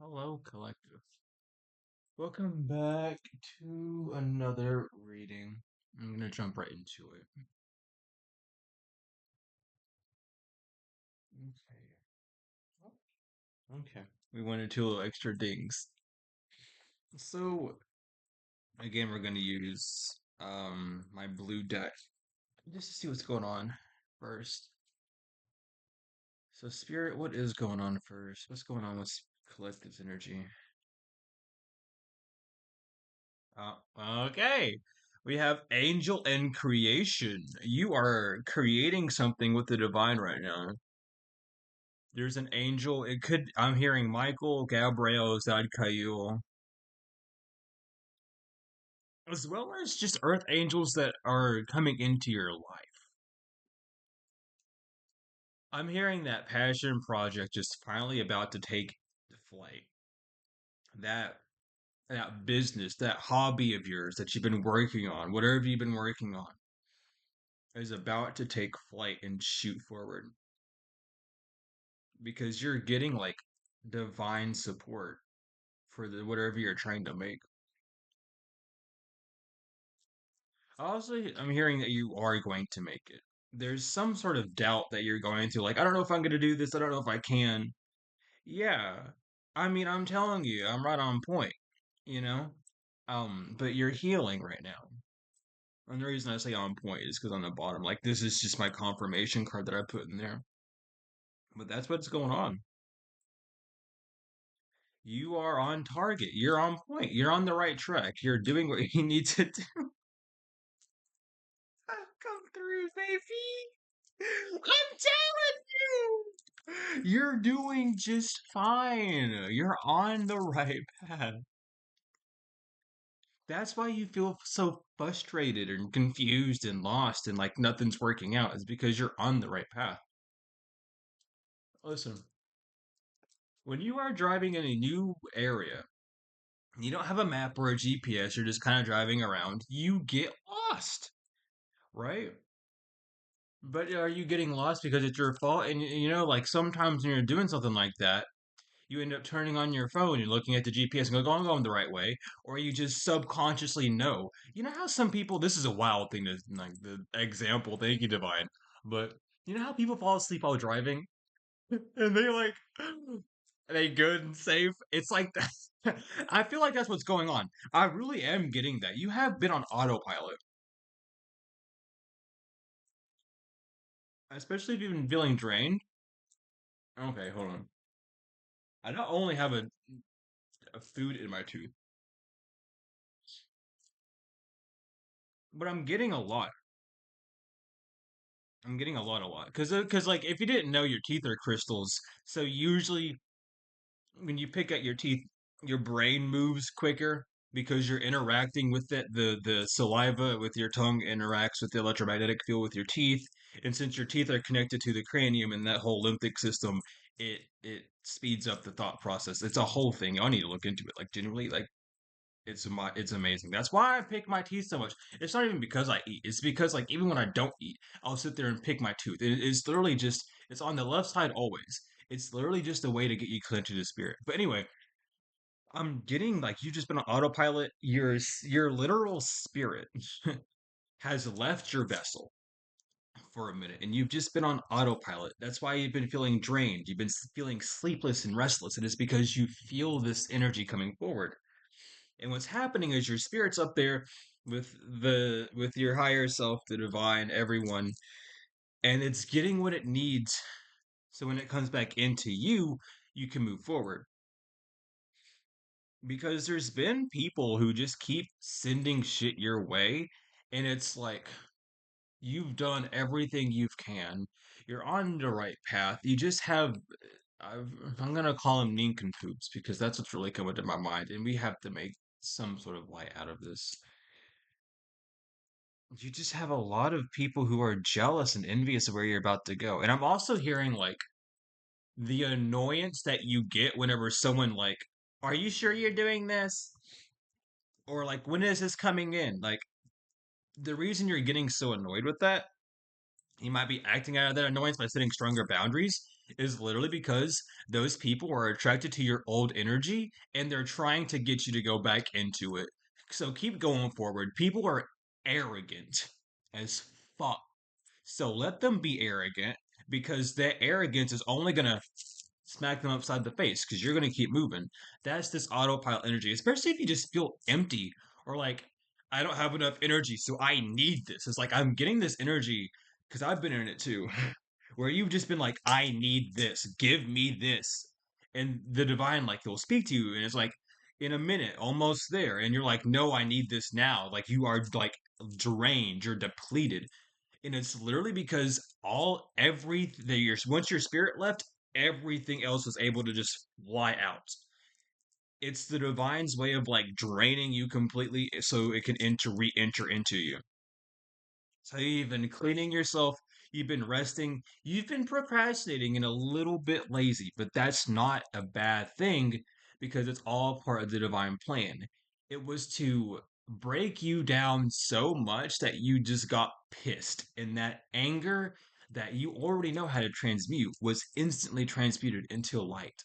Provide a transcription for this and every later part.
Hello, Collective. Welcome back to another reading. I'm gonna jump right into it. Okay. We went into a little extra dings. So again, we're gonna use my blue deck just to see what's going on first. So Spirit, what is going on first? What's going on with Collective's energy? Okay. We have Angel and Creation. You are creating something with the divine right now. There's an angel. I'm hearing Michael, Gabriel, Zadkiel, as well as just earth angels that are coming into your life. I'm hearing that passion project just finally about to take flight. That that business, that hobby of yours that you've been working on, whatever you've been working on, is about to take flight and shoot forward because you're getting like divine support for the whatever you're trying to make. Also, I'm hearing that you are going to make it. There's some sort of doubt that you're going to, like, I don't know if I'm going to do this. I don't know if I can. Yeah. I mean, I'm telling you, I'm right on point, you know? But you're healing right now. And the reason I say on point is because on the bottom, like, this is just my confirmation card that I put in there. But that's what's going on. You are on target. You're on point. You're on the right track. You're doing what you need to do. Come through, baby. I'm telling you. You're doing just fine. You're on the right path. That's why you feel so frustrated and confused and lost and like nothing's working out, is because you're on the right path. Listen, when you are driving in a new area, you don't have a map or a GPS, you're just kind of driving around, you get lost, right? But are you getting lost because it's your fault? And like sometimes when you're doing something like that, you end up turning on your phone, you're looking at the GPS and go, I'm going the right way, or you just subconsciously know. You know how some people, this is a wild thing to, like, the example, thank you, Divine, but you know how people fall asleep while driving? And they like, are they good and safe? It's like that. I feel like that's what's going on. I really am getting that. You have been on autopilot, especially if you've been feeling drained. Okay, hold on. I not only have a food in my tooth, but I'm getting a lot. I'm getting a lot. Because like if you didn't know, your teeth are crystals. So usually when you pick at your teeth, your brain moves quicker because you're interacting with it. The saliva with your tongue interacts with the electromagnetic field with your teeth, and since your teeth are connected to the cranium and that whole lymphic system, it speeds up the thought process. It's a whole thing. I need to look into it. Like generally, like it's amazing. That's why I pick my teeth so much. It's not even because I eat. It's because like even when I don't eat, I'll sit there and pick my tooth. It's literally just it's on the left side always. It's literally just a way to get you connected to spirit. But anyway, I'm getting like you've just been on autopilot. Your literal spirit has left your vessel for a minute, and you've just been on autopilot. That's why you've been feeling drained. You've been feeling sleepless and restless, and it's because you feel this energy coming forward. And what's happening is your spirit's up there with your higher self, the divine, everyone, and it's getting what it needs. So when it comes back into you, you can move forward. Because there's been people who just keep sending shit your way, and it's like you've done everything you can. You're on the right path. You just have I'm gonna call them nincompoops because that's what's really coming to my mind, and we have to make some sort of light out of this. You just have a lot of people who are jealous and envious of where you're about to go. And I'm also hearing like the annoyance that you get whenever someone like, are you sure you're doing this? Or like, when is this coming in? Like, the reason you're getting so annoyed with that, you might be acting out of that annoyance by setting stronger boundaries, is literally because those people are attracted to your old energy and they're trying to get you to go back into it. So keep going forward. People are arrogant as fuck. So let them be arrogant because that arrogance is only going to smack them upside the face because you're going to keep moving. That's this autopilot energy, especially if you just feel empty or like, I don't have enough energy, so I need this. It's like I'm getting this energy because I've been in it too, where you've just been like, I need this, give me this. And the divine, like, will speak to you, and it's like, in a minute, almost there. And you're like, no, I need this now. Like, you are like drained, you're depleted, and it's literally because once your spirit left, everything else was able to just fly out. It's the divine's way of like draining you completely so it can re-enter into you. So you've been cleaning yourself, you've been resting, you've been procrastinating and a little bit lazy, but that's not a bad thing because it's all part of the divine plan. It was to break you down so much that you just got pissed, and that anger that you already know how to transmute was instantly transmuted into light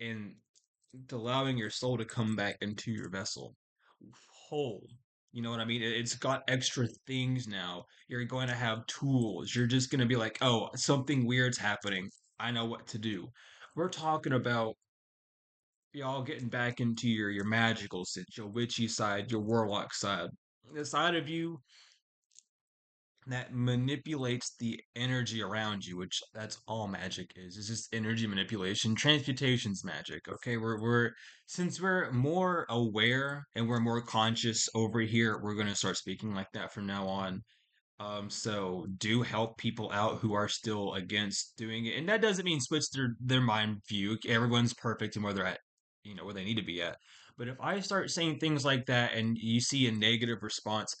and allowing your soul to come back into your vessel whole. You know what I mean? It's got extra things now. You're going to have tools. You're just going to be like, oh, something weird's happening. I know what to do. We're talking about y'all getting back into your magical side, your witchy side, your warlock side. The side of you that manipulates the energy around you, which that's all magic is. It's just energy manipulation. Transmutation's magic. Okay, we're since we're more aware and we're more conscious over here, we're gonna start speaking like that from now on. So do help people out who are still against doing it, and that doesn't mean switch their mind view. Everyone's perfect and where they're at, where they need to be at. But if I start saying things like that and you see a negative response,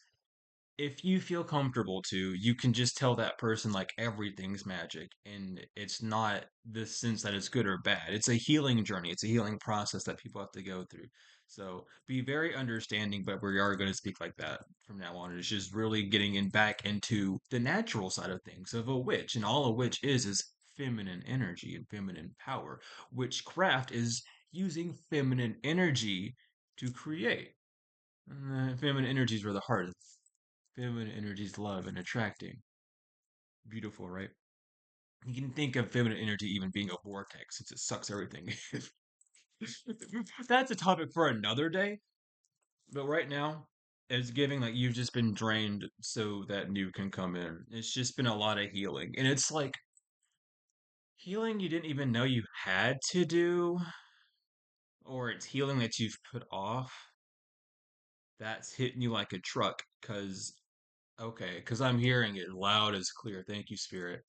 if you feel comfortable to, you can just tell that person like everything's magic and it's not the sense that it's good or bad. It's a healing journey, it's a healing process that people have to go through. So be very understanding, but we are going to speak like that from now on. It's just really getting in back into the natural side of things of a witch. And all a witch is feminine energy and feminine power. Witchcraft is using feminine energy to create. And feminine energy is where the heart is. Feminine energy's love and attracting. Beautiful, right? You can think of feminine energy even being a vortex since it sucks everything. That's a topic for another day. But right now, it's giving like you've just been drained so that new can come in. It's just been a lot of healing. And it's like healing you didn't even know you had to do, or it's healing that you've put off. That's hitting you like a truck. Because I'm hearing it loud as clear. Thank you, Spirit.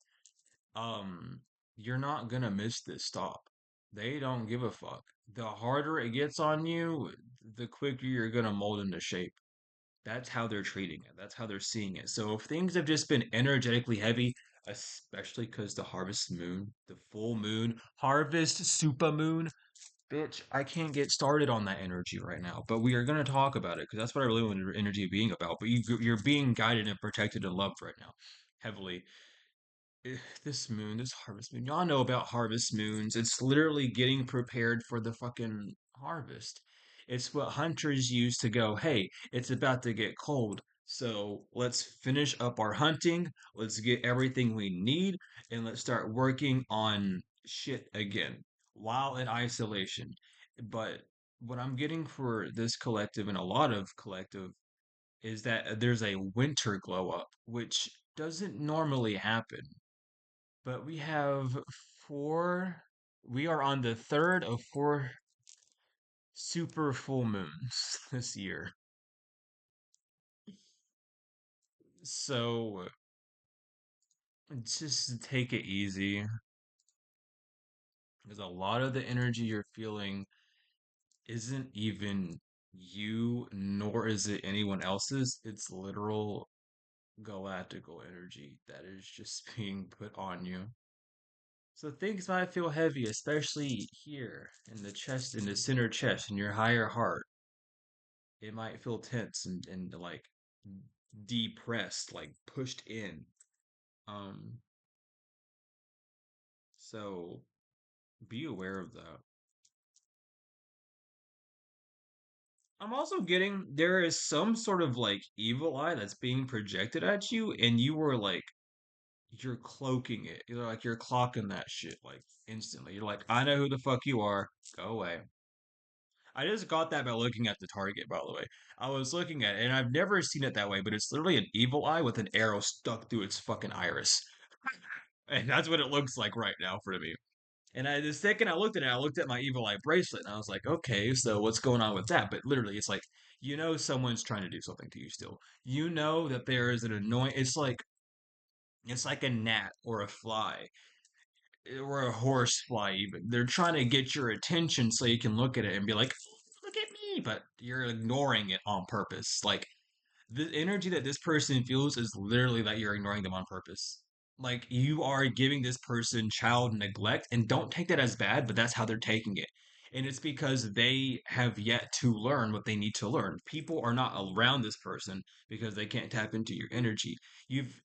um you're not gonna miss this stop. They don't give a fuck. The harder it gets on you, the quicker you're gonna mold into shape. That's how they're treating it. That's how they're seeing it. So if things have just been energetically heavy, especially because the harvest moon, the full moon, harvest super moon, bitch, I can't get started on that energy right now. But we are gonna talk about it because that's what I really want energy being about. But you're being guided and protected and loved right now, heavily. This moon, this harvest moon. Y'all know about harvest moons. It's literally getting prepared for the fucking harvest. It's what hunters use to go, hey, it's about to get cold. So let's finish up our hunting. Let's get everything we need and let's start working on shit again while in isolation. But what I'm getting for this collective and a lot of collective is that there's a winter glow up, which doesn't normally happen, but we have four. We are on the third of four super full moons this year. So just take it easy. Because a lot of the energy you're feeling isn't even you, nor is it anyone else's. It's literal galactical energy that is just being put on you. So things might feel heavy, especially here in the chest, in the center chest, in your higher heart. It might feel tense and like depressed, like pushed in. Um, So be aware of that. I'm also getting there is some sort of like evil eye that's being projected at you, and you were like you're cloaking it. You're like you're clocking that shit like instantly. You're like, I know who the fuck you are. Go away. I just got that by looking at the target, by the way. I was looking at it, and I've never seen it that way, but it's literally an evil eye with an arrow stuck through its fucking iris. And that's what it looks like right now for me. And the second I looked at it, I looked at my evil eye bracelet, and I was like, okay, so what's going on with that? But literally, it's like you know someone's trying to do something to you still. You know that there is an annoying. It's like a gnat or a fly or a horse fly. Even they're trying to get your attention so you can look at it and be like, look at me, but you're ignoring it on purpose. Like the energy that this person feels is literally that you're ignoring them on purpose. Like you are giving this person child neglect, and don't take that as bad, but that's how they're taking it. And it's because they have yet to learn what they need to learn. People are not around this person because they can't tap into your energy. You've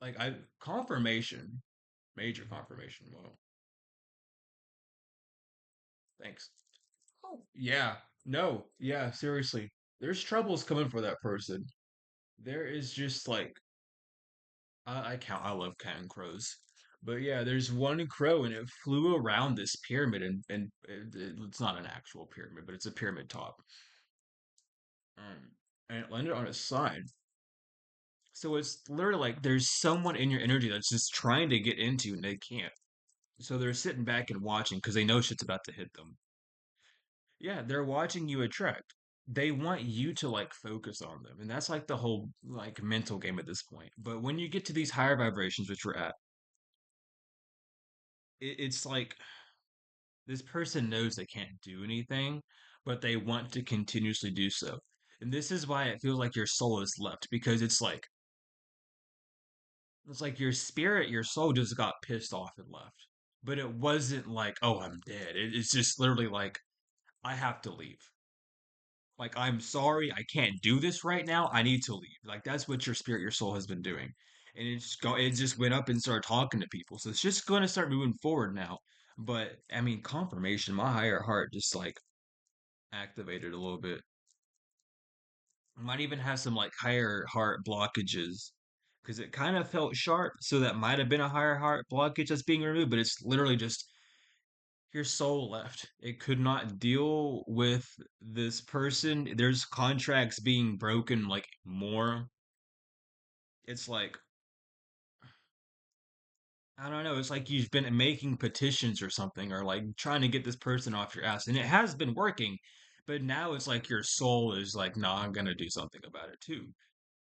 like I confirmation, major confirmation. Well, thanks. Oh, yeah. No, yeah, seriously. There's troubles coming for that person. There is just like I love counting crows. But yeah, there's one crow and it flew around this pyramid and it's not an actual pyramid, but it's a pyramid top. And it landed on its side. So it's literally like there's someone in your energy that's just trying to get into you and they can't. So they're sitting back and watching because they know shit's about to hit them. Yeah, they're watching you attract. They want you to like focus on them. And that's like the whole like mental game at this point. But when you get to these higher vibrations, which we're at, it's like this person knows they can't do anything, but they want to continuously do so. And this is why it feels like your soul is left because it's like your spirit, your soul just got pissed off and left. But it wasn't like, oh, I'm dead. It's just literally like, I have to leave. Like, I'm sorry, I can't do this right now. I need to leave. Like, that's what your spirit, your soul has been doing. And it just went up and started talking to people. So it's just going to start moving forward now. But I mean, confirmation, my higher heart just like activated a little bit. Might even have some like higher heart blockages because it kind of felt sharp. So that might have been a higher heart blockage that's being removed, but it's literally just your soul left. It could not deal with this person. There's contracts being broken like more. It's like I don't know, it's like you've been making petitions or something or like trying to get this person off your ass and it has been working, but now it's like your soul is like, "Nah, I'm going to do something about it too."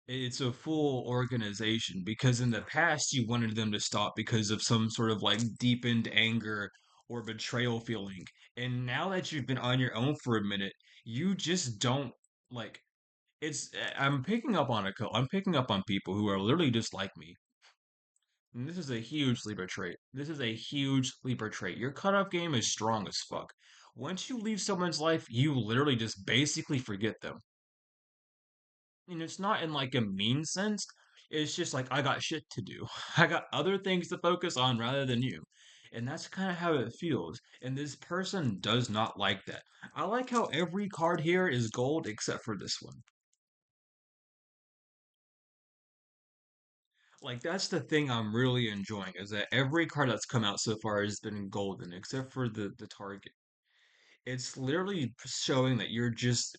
It's a full organization because in the past you wanted them to stop because of some sort of like deepened anger or betrayal feeling. And now that you've been on your own for a minute, you just don't like I'm picking up on I'm picking up on people who are literally just like me. And this is a huge sleeper trait. This is a huge sleeper trait. Your cutoff game is strong as fuck. Once you leave someone's life, you literally just basically forget them. And it's not in like a mean sense. It's just like I got shit to do. I got other things to focus on rather than you. And that's kind of how it feels. And this person does not like that. I like how every card here is gold except for this one. Like that's the thing I'm really enjoying is that every card that's come out so far has been golden except for the target. It's literally showing that you're just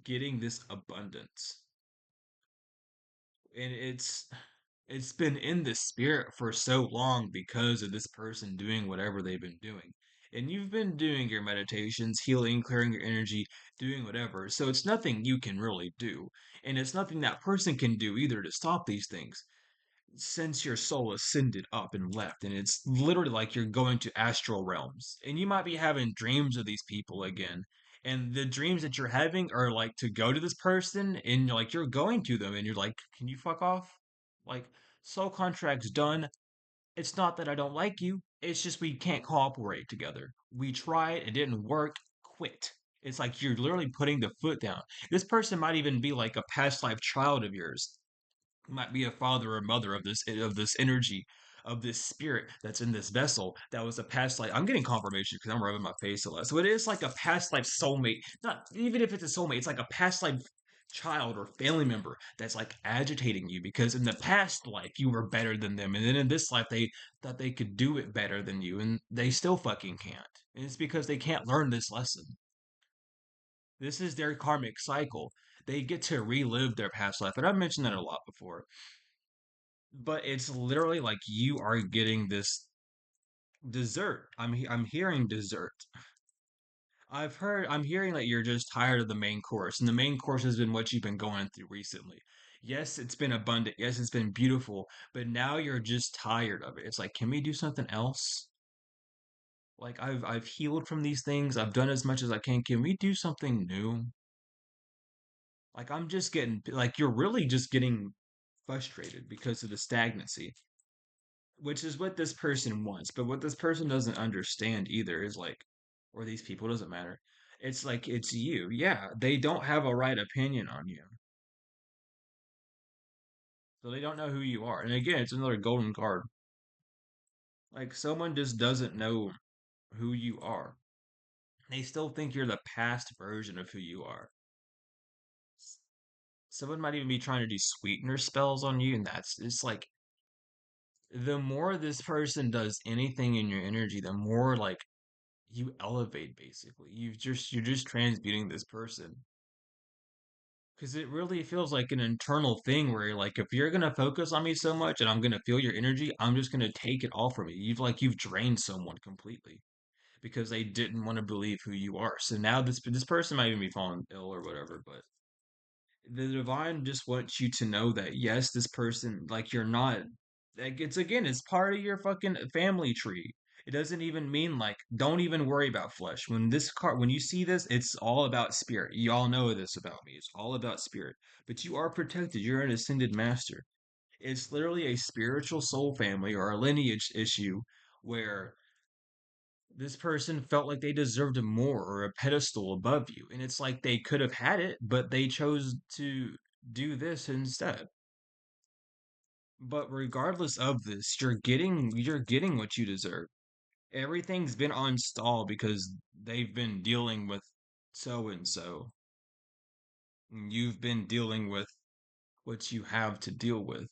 getting this abundance. And it's been in the spirit for so long because of this person doing whatever they've been doing. And you've been doing your meditations, healing, clearing your energy, doing whatever. So it's nothing you can really do. And it's nothing that person can do either to stop these things since your soul ascended up and left. And it's literally like you're going to astral realms. And you might be having dreams of these people again. And the dreams that you're having are like to go to this person and like you're going to them and you're like, can you fuck off? Like, soul contract's done. It's not that I don't like you. It's just we can't cooperate together. We tried, it didn't work, quit. It's like you're literally putting the foot down. This person might even be like a past life child of yours, might be a father or mother of this energy, of this spirit that's in this vessel that was a past life. I'm getting confirmation because I'm rubbing my face a lot. So it is like a past life soulmate. Not even if it's a soulmate, it's like a past life child or family member that's like agitating you because in the past life you were better than them, and then in this life they thought they could do it better than you, and they still fucking can't. And it's because they can't learn this lesson. This is their karmic cycle. They get to relive their past life, and I've mentioned that a lot before. But it's literally like you are getting this dessert. I'm hearing dessert. I'm hearing that you're just tired of the main course, and the main course has been what you've been going through recently. Yes, it's been abundant. Yes, it's been beautiful, but now you're just tired of it. It's like, can we do something else? Like I've healed from these things. I've done as much as I can. Can we do something new? Like I'm just getting like you're really just getting frustrated because of the stagnancy, which is what this person wants. But what this person doesn't understand either is like, or these people, doesn't matter. It's like it's you. Yeah, they don't have a right opinion on you. So they don't know who you are. And again, it's another golden card. Like someone just doesn't know who you are. They still think you're the past version of who you are. Someone might even be trying to do sweetener spells on you, and that's it's like the more this person does anything in your energy, the more like you elevate basically. You're just transmuting this person. Because it really feels like an internal thing where you're like, if you're gonna focus on me so much and I'm gonna feel your energy, I'm just gonna take it all from you. You've drained someone completely because they didn't want to believe who you are. So now this person might even be falling ill or whatever, but the divine just wants you to know that yes, this person, like you're not, like it's again, it's part of your fucking family tree. It doesn't even mean like don't even worry about flesh. When you see this, it's all about spirit. Y'all know this about me. It's all about spirit. But you are protected. You're an ascended master. It's literally a spiritual soul family or a lineage issue where this person felt like they deserved more or a pedestal above you. And it's like they could have had it, but they chose to do this instead. But regardless of this, you're getting what you deserve. Everything's been on stall because they've been dealing with so and so. You've been dealing with what you have to deal with.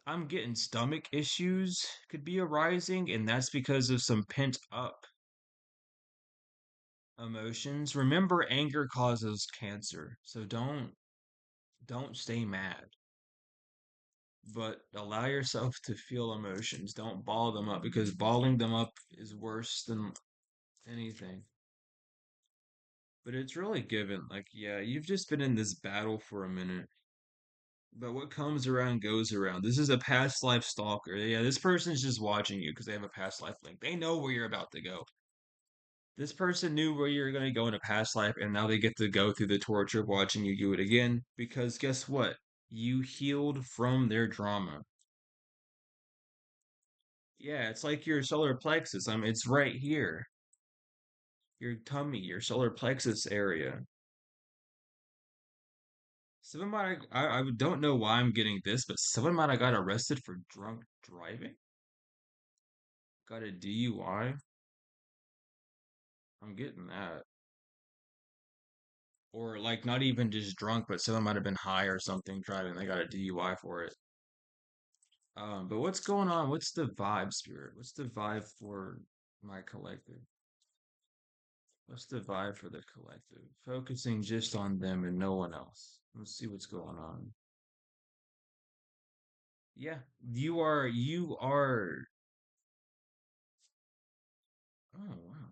I'm getting stomach issues could be arising, and that's because of some pent up emotions. Remember, anger causes cancer, so don't stay mad, but allow yourself to feel emotions. Don't ball them up because balling them up is worse than anything. But it's really given, like, yeah, you've just been in this battle for a minute. But what comes around goes around. This is a past life stalker. Yeah, this person's just watching you because they have a past life link. They know where you're about to go. This person knew where you're going to go in a past life, and now they get to go through the torture of watching you do it again. Because guess what? You healed from their drama. Yeah, it's like your solar plexus. I mean, it's right here. Your tummy, your solar plexus area. Someone I don't know why I'm getting this, but someone might have got arrested for drunk driving. Got a DUI. I'm getting that. Or like not even just drunk, but someone might have been high or something driving. They got a DUI for it. But what's going on? What's the vibe, Spirit? What's the vibe for my collective? What's the vibe for the collective? Focusing just on them and no one else. Let's see what's going on. Yeah, you are. Oh, wow.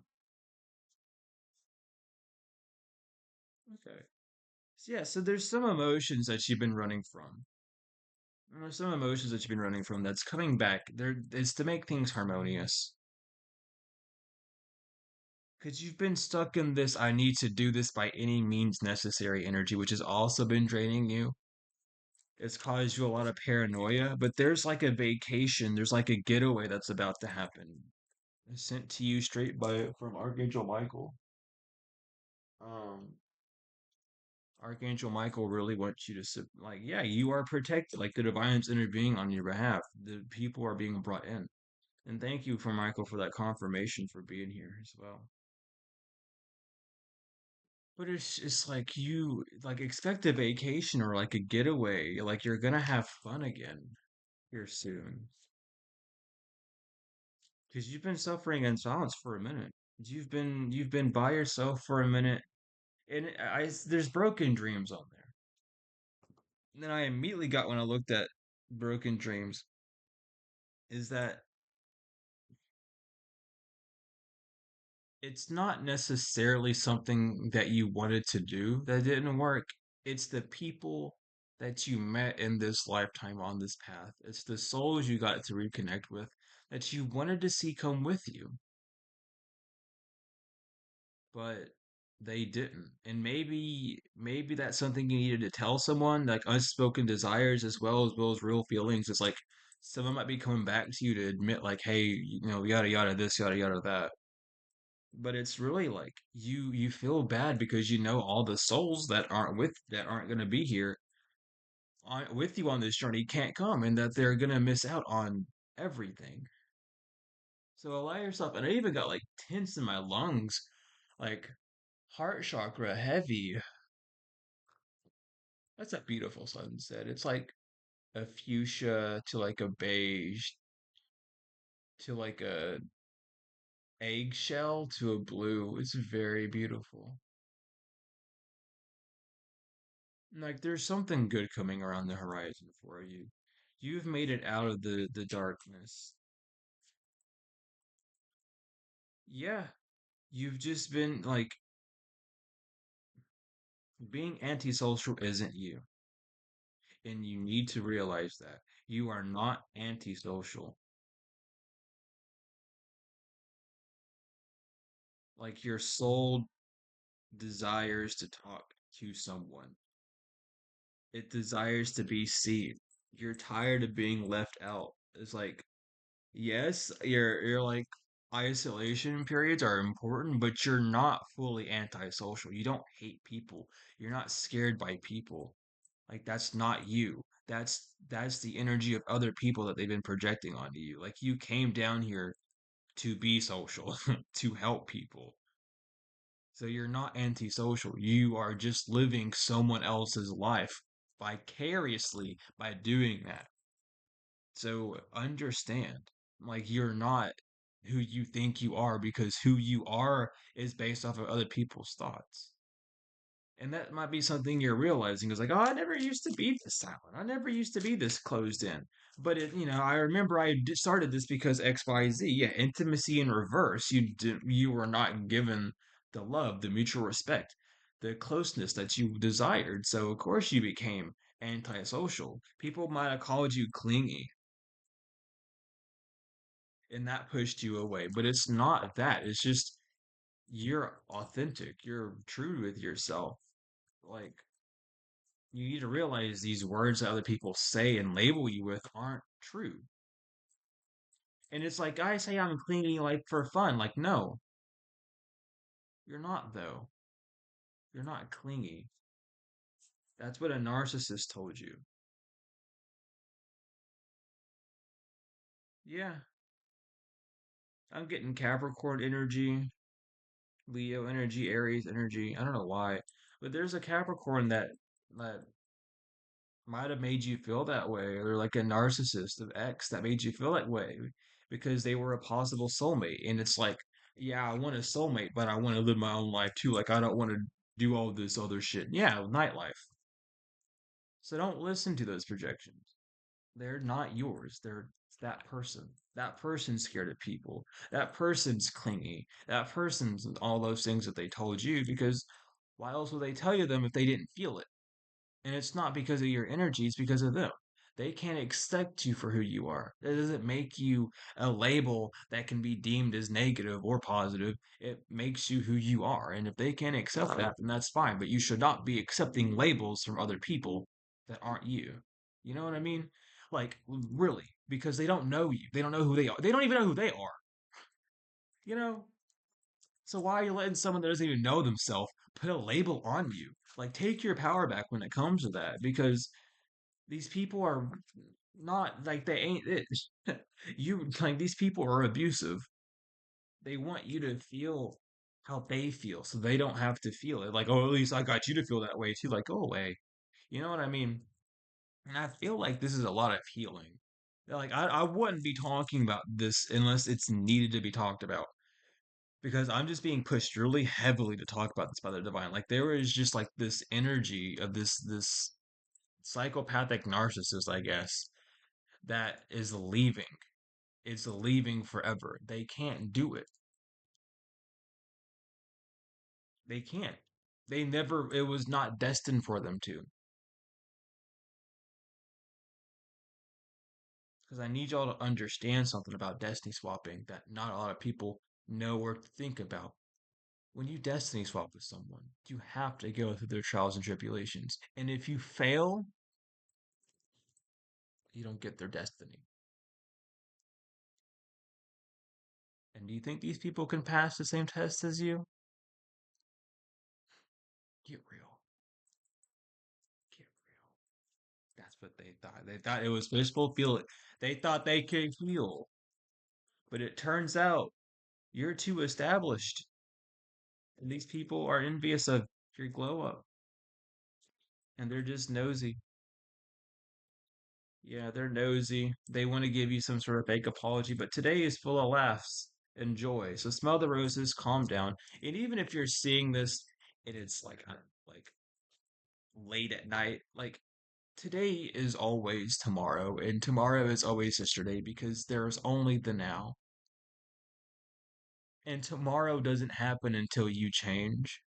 Okay. So, yeah, so there's some emotions that you've been running from. There's some emotions that you've been running from that's coming back. It's to make things harmonious. Because you've been stuck in this, I need to do this by any means necessary energy, which has also been draining you. It's caused you a lot of paranoia, but there's like a vacation, there's like a getaway that's about to happen. It's sent to you straight by from Archangel Michael. Um, Archangel Michael really wants you to like, yeah, you are protected. Like the divine's intervening on your behalf. The people are being brought in. And thank you for Michael for that confirmation for being here as well. But it's like you like expect a vacation or like a getaway. Like you're gonna have fun again here soon. Because you've been suffering in silence for a minute. You've been by yourself for a minute, and there's broken dreams on there. And then I immediately got when I looked at broken dreams is that it's not necessarily something that you wanted to do that didn't work. It's the people that you met in this lifetime on this path. It's the souls you got to reconnect with that you wanted to see come with you, but they didn't. And maybe that's something you needed to tell someone, like unspoken desires as well as real feelings. It's like someone might be coming back to you to admit like, hey, yada yada this, yada yada that. But it's really like you feel bad because you know all the souls that aren't going to be here with you on this journey can't come, and that they're going to miss out on everything. So allow yourself, and I even got like tense in my lungs, like heart chakra heavy. That's a beautiful sunset. It's like a fuchsia to like a beige to like a eggshell to a blue. It's very beautiful. Like there's something good coming around the horizon for you. You've made it out of the darkness. Yeah, you've just been like being antisocial isn't you, and you need to realize that you are not antisocial. Like your soul desires to talk to someone. It desires to be seen. You're tired of being left out. It's like, yes, you're like isolation periods are important, but you're not fully antisocial. You don't hate people. You're not scared by people. Like that's not you. That's the energy of other people that they've been projecting onto you. Like you came down here to be social, to help people. So you're not antisocial. You are just living someone else's life vicariously by doing that. So understand, like you're not who you think you are because who you are is based off of other people's thoughts. And that might be something you're realizing is like, oh, I never used to be this silent. I never used to be this closed in. But I remember started this because X, Y, Z. Yeah, intimacy in reverse. You were not given the love, the mutual respect, the closeness that you desired. So of course you became antisocial. People might have called you clingy, and that pushed you away. But it's not that. It's just you're authentic. You're true with yourself. Like you need to realize these words that other people say and label you with aren't true. And it's like I say I'm clingy like for fun. Like, no, you're not though. You're not clingy. That's what a narcissist told you. Yeah, I'm getting Capricorn energy, Leo energy, Aries energy. I don't know why. But there's a Capricorn that might have made you feel that way, or like a narcissist of X that made you feel that way because they were a possible soulmate. And it's like, yeah, I want a soulmate, but I want to live my own life too. Like, I don't want to do all this other shit. Yeah, nightlife. So don't listen to those projections. They're not yours. They're that person. That person's scared of people. That person's clingy. That person's all those things that they told you because why else would they tell you them if they didn't feel it? And it's not because of your energy, it's because of them. They can't accept you for who you are. That doesn't make you a label that can be deemed as negative or positive. It makes you who you are. And if they can't accept that, then that's fine. But you should not be accepting labels from other people that aren't you. You know what I mean? Like, really, because they don't know you. They don't know who they are. They don't even know who they are. You know? So why are you letting someone that doesn't even know themselves put a label on you? Like, take your power back when it comes to that, because these people are not like they ain't it. You like these people are abusive. They want you to feel how they feel, so they don't have to feel it. Like, oh, at least I got you to feel that way too. Like, go away. You know what I mean? And I feel like this is a lot of healing. Like, I wouldn't be talking about this unless it's needed to be talked about, because I'm just being pushed really heavily to talk about this by the divine. Like, there is just like this energy of this psychopathic narcissist, I guess, that is leaving. It's leaving forever. They can't do it. They can't. They never, it was not destined for them to. Because I need y'all to understand something about destiny swapping that not a lot of people know or think about. When you destiny swap with someone, you have to go through their trials and tribulations. And if you fail, you don't get their destiny. And do you think these people can pass the same test as you? Get real. Get real. That's what they thought. They thought it was wishful feel. They thought they could heal. But it turns out you're too established. And these people are envious of your glow up. And they're just nosy. Yeah, they're nosy. They want to give you some sort of fake apology, but today is full of laughs and joy. So smell the roses, calm down. And even if you're seeing this and it's like late at night, like today is always tomorrow, and tomorrow is always yesterday because there's only the now. And tomorrow doesn't happen until you change.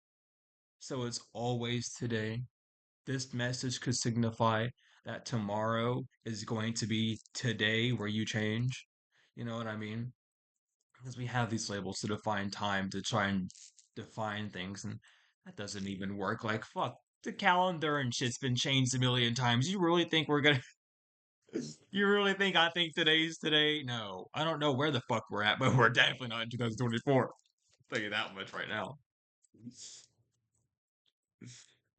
So it's always today. This message could signify that tomorrow is going to be today where you change. You know what I mean? Because we have these labels to define time, to try and define things, and that doesn't even work. Like, fuck, the calendar and shit's been changed a million times. You really think we're gonna. You really think I think today's today? No. I don't know where the fuck we're at, but we're definitely not in 2024. I'll tell you that much right now.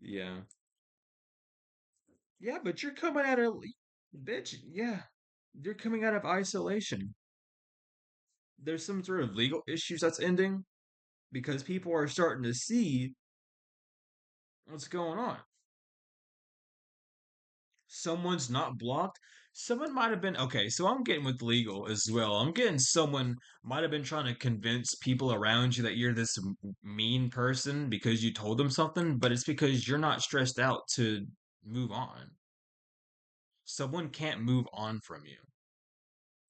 Yeah. Yeah, but you're coming out of bitch. Yeah, you're coming out of isolation. There's some sort of legal issues that's ending because people are starting to see what's going on. Someone's not blocked. Someone might have been okay. So I'm getting with legal as well. I'm getting someone might have been trying to convince people around you that you're this mean person because you told them something, but it's because you're not stressed out to move on. Someone can't move on from you.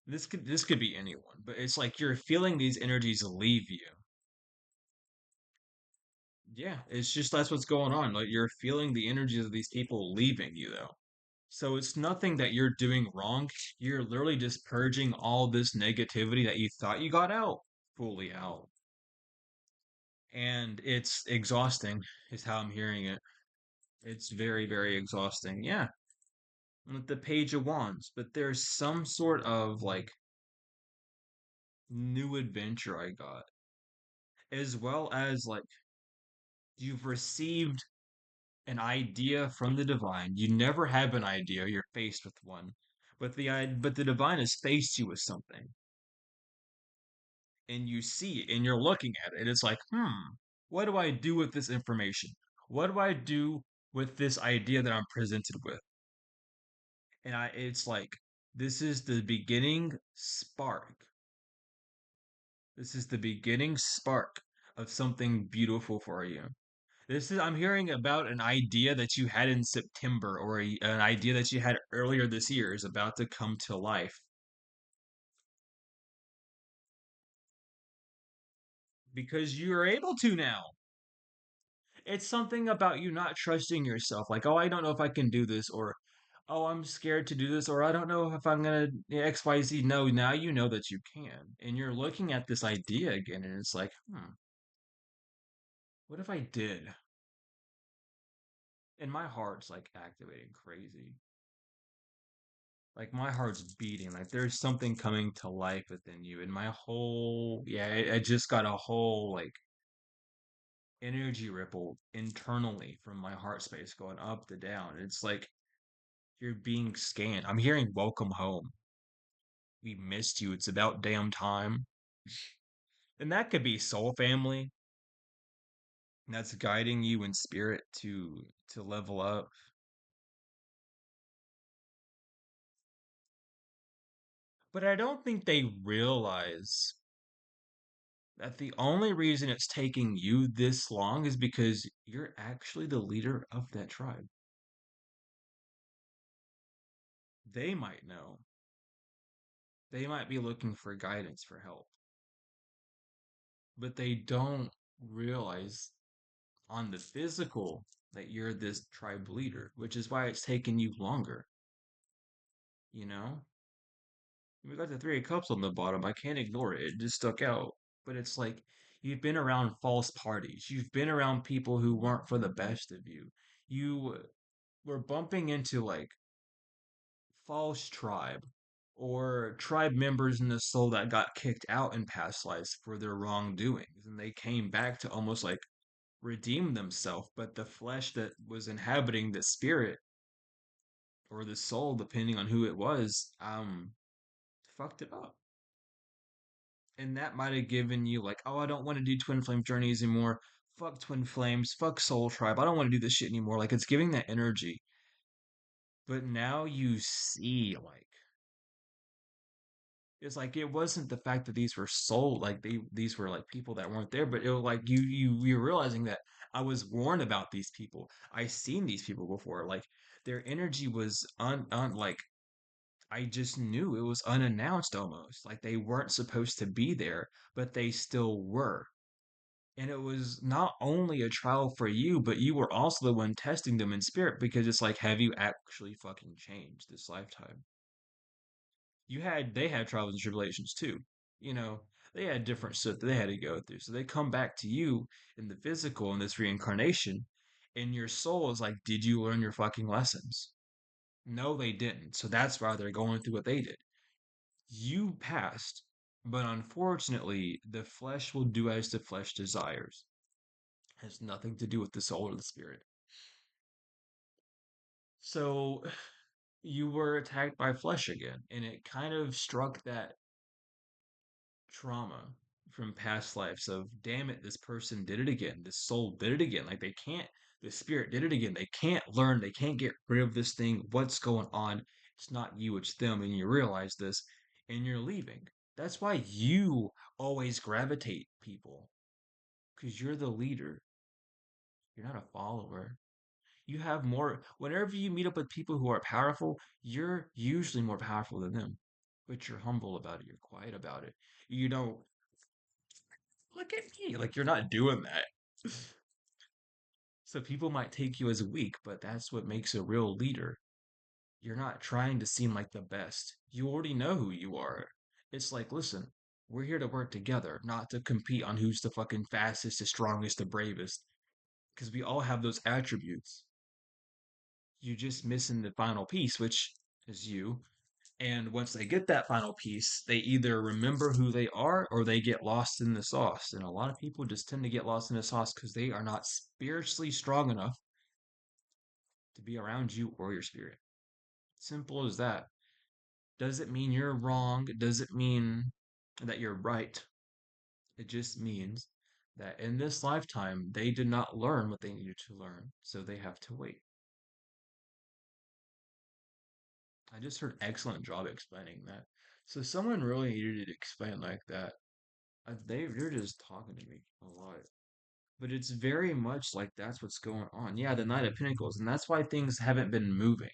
This could be anyone, but it's like you're feeling these energies leave you. Yeah, it's just that's what's going on. Like you're feeling the energies of these people leaving you though. So it's nothing that you're doing wrong. You're literally just purging all this negativity that you thought you got out fully out. And it's exhausting, is how I'm hearing it. It's very, very exhausting. Yeah. With the Page of Wands, but there's some sort of like new adventure I got, as well as like you've received an idea from the divine. You never have an idea, you're faced with one. But the divine has faced you with something and you see it and you're looking at it and it's like, what do I do with this information? What do I do with this idea that I'm presented with? And I it's like this is the beginning spark. This is the beginning spark of something beautiful for you. This is I'm hearing about an idea that you had in September or an idea that you had earlier this year is about to come to life because you're able to now. It's something about you not trusting yourself. Like, oh, I don't know if I can do this, or oh, I'm scared to do this, or I don't know if I'm gonna XYZ. No, now you know that you can. And you're looking at this idea again, and it's like, what if I did? And my heart's like activating crazy. Like my heart's beating. Like there's something coming to life within you. And my whole, yeah, I just got a whole like energy ripple internally from my heart space going up to down. It's like you're being scanned. I'm hearing welcome home. We missed you. It's about damn time. And that could be soul family that's guiding you in spirit to level up. But I don't think they realize that the only reason it's taking you this long is because you're actually the leader of that tribe. They might know. They might be looking for guidance, for help, but they don't realize on the physical that you're this tribe leader, which is why it's taken you longer, you know? We got the Three of Cups on the bottom. I can't ignore it. It just stuck out. But it's like you've been around false parties. You've been around people who weren't for the best of you. You were bumping into like false tribe or tribe members in the soul that got kicked out in past lives for their wrongdoings. And they came back to almost like redeem themselves. But the flesh that was inhabiting the spirit or the soul, depending on who it was, fucked it up. And that might have given you like, oh, I don't want to do twin flame journeys anymore. Fuck twin flames. Fuck soul tribe. I don't want to do this shit anymore. Like it's giving that energy. But now you see like it's like it wasn't the fact that these were soul like these were like people that weren't there, but it was like you're realizing that I was warned about these people. I seen these people before. Like their energy was un like I just knew it was unannounced almost. Like they weren't supposed to be there, but they still were. And it was not only a trial for you, but you were also the one testing them in spirit because it's like, have you actually fucking changed this lifetime? They had trials and tribulations too. You know, they had different stuff that they had to go through. So they come back to you in the physical in this reincarnation, and your soul is like, did you learn your fucking lessons? No, they didn't. So that's why they're going through what they did. You passed, but unfortunately, the flesh will do as the flesh desires. Has nothing to do with the soul or the spirit. So you were attacked by flesh again, and it kind of struck that trauma from past lives of, damn it, this person did it again. This soul did it again. Like they can't, the spirit did it again. They can't learn, they can't get rid of this thing. What's going on? It's not you, it's them. And you realize this and you're leaving. That's why you always gravitate people because you're the leader. You're not a follower. You have more, whenever you meet up with people who are powerful, you're usually more powerful than them. But you're humble about it, you're quiet about it. You don't look at me like you're not doing that. So people might take you as weak, but that's what makes a real leader. You're not trying to seem like the best. You already know who you are. It's like, listen, we're here to work together, not to compete on who's the fucking fastest, the strongest, the bravest. Because we all have those attributes. You're just missing the final piece, which is you. And once they get that final piece, they either remember who they are or they get lost in the sauce. And a lot of people just tend to get lost in the sauce because they are not spiritually strong enough to be around you or your spirit. Simple as that. Does it mean you're wrong? Does it mean that you're right? It just means that in this lifetime, they did not learn what they needed to learn, so they have to wait. I just heard excellent job explaining that. So someone really needed to explain like that. They're just talking to me a lot. But it's very much like that's what's going on. Yeah, the Knight of Pentacles, and that's why things haven't been moving.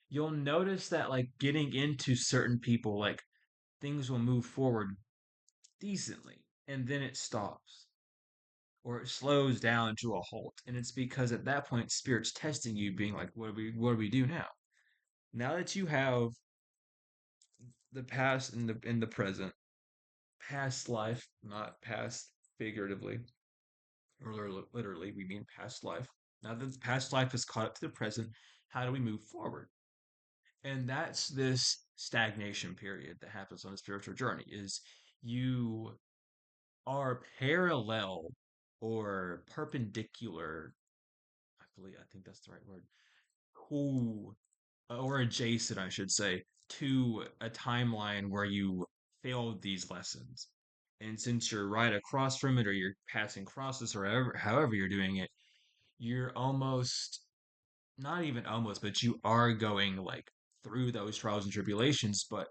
You'll notice that like getting into certain people, like things will move forward decently, and then it stops. Or it slows down to a halt. And it's because at that point spirit's testing you, being like, what do we do now? Now that you have the past and the present, past life, not past figuratively or literally, we mean past life. Now that the past life is caught up to the present, how do we move forward? And that's this stagnation period that happens on a spiritual journey is you are parallel or perpendicular. I think that's the right word. Who or adjacent, I should say, to a timeline where you failed these lessons. And since you're right across from it, or you're passing crosses, or however you're doing it, you're almost not even almost, but you are going like through those trials and tribulations, but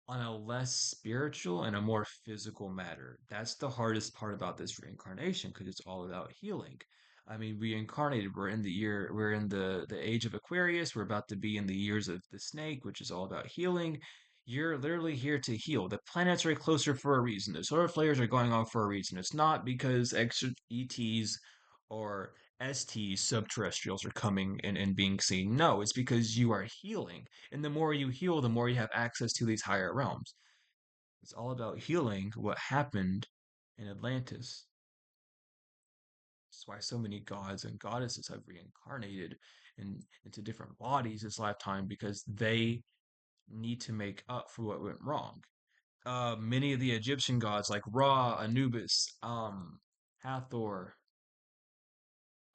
on a less spiritual and a more physical matter. That's the hardest part about this reincarnation because it's all about healing. I mean, reincarnated, we're in the age of Aquarius, we're about to be in the years of the snake, which is all about healing. You're literally here to heal. The planets are closer for a reason. The solar flares are going on for a reason. It's not because extra ETs or STs, subterrestrials, are coming and being seen. No, it's because you are healing. And the more you heal, the more you have access to these higher realms. It's all about healing what happened in Atlantis. That's why so many gods and goddesses have reincarnated into different bodies this lifetime because they need to make up for what went wrong. Many of the Egyptian gods like Ra, Anubis, Hathor,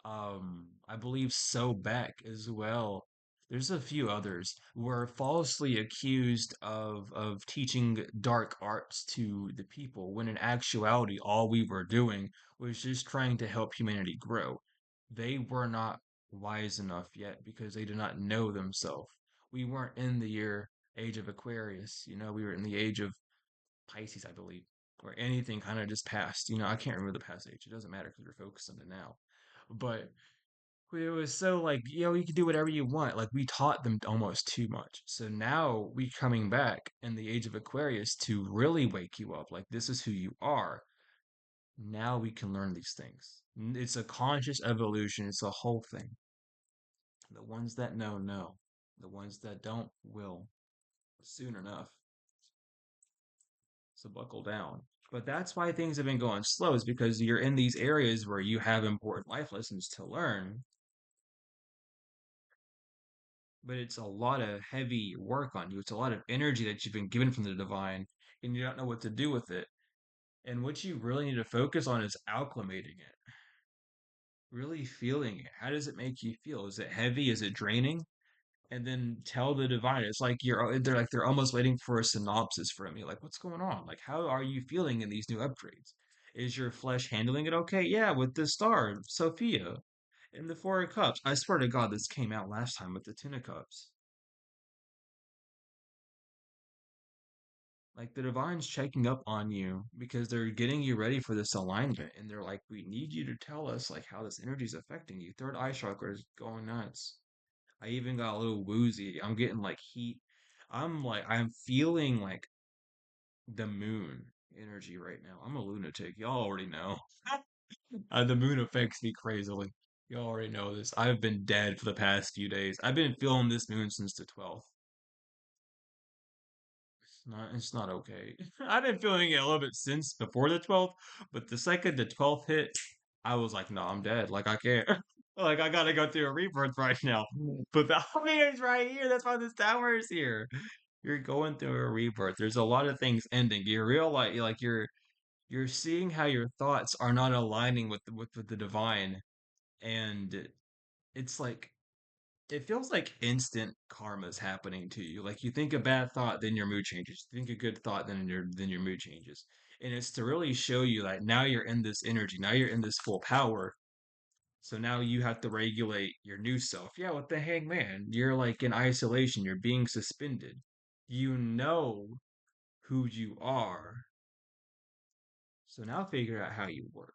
I believe Sobek as well. There's a few others were falsely accused of teaching dark arts to the people when in actuality all we were doing was just trying to help humanity grow. They were not wise enough yet because they did not know themselves. We weren't in the year age of Aquarius, we were in the age of Pisces, I believe, where anything kind of just passed. I can't remember the past age. It doesn't matter because we're focused on it now. But it was so like, you can do whatever you want. Like we taught them almost too much. So now we coming back in the age of Aquarius to really wake you up. Like this is who you are. Now we can learn these things. It's a conscious evolution. It's a whole thing. The ones that know, know. The ones that don't will soon enough. So buckle down. But that's why things have been going slow, is because you're in these areas where you have important life lessons to learn, but it's a lot of heavy work on you. It's a lot of energy that you've been given from the divine, and you don't know what to do with it. And what you really need to focus on is acclimating it, really feeling it. How does it make you feel? Is it heavy? Is it draining? And then tell the divine. It's like they're almost waiting for a synopsis from you. Like, what's going on? Like, how are you feeling in these new upgrades? Is your flesh handling it okay? Yeah, with the star, Sophia, and the Four of Cups. I swear to God, this came out last time with the Ten of Cups. Like the divine's checking up on you because they're getting you ready for this alignment, and they're like, "We need you to tell us like how this energy is affecting you." Third eye chakra is going nuts. I even got a little woozy. I'm getting like heat. I'm feeling like the moon energy right now. I'm a lunatic. Y'all already know. The moon affects me crazily. Y'all already know this. I've been dead for the past few days. I've been feeling this moon since the 12th. It's not okay. I've been feeling it a little bit since before the 12th, but the second the 12th hit, I was like, no, I'm dead. Like I can't. Like I gotta go through a rebirth right now. But the is right here. That's why this tower is here. You're going through a rebirth. There's a lot of things ending. You realize like you're seeing how your thoughts are not aligning with the divine, and it's like it feels like instant karma is happening to you. Like you think a bad thought, then your mood changes. You think a good thought, then your mood changes. And it's to really show you that now you're in this energy, now you're in this full power. So now you have to regulate your new self. Yeah, with the hangman, you're like in isolation, you're being suspended. You know who you are. So now figure out how you work.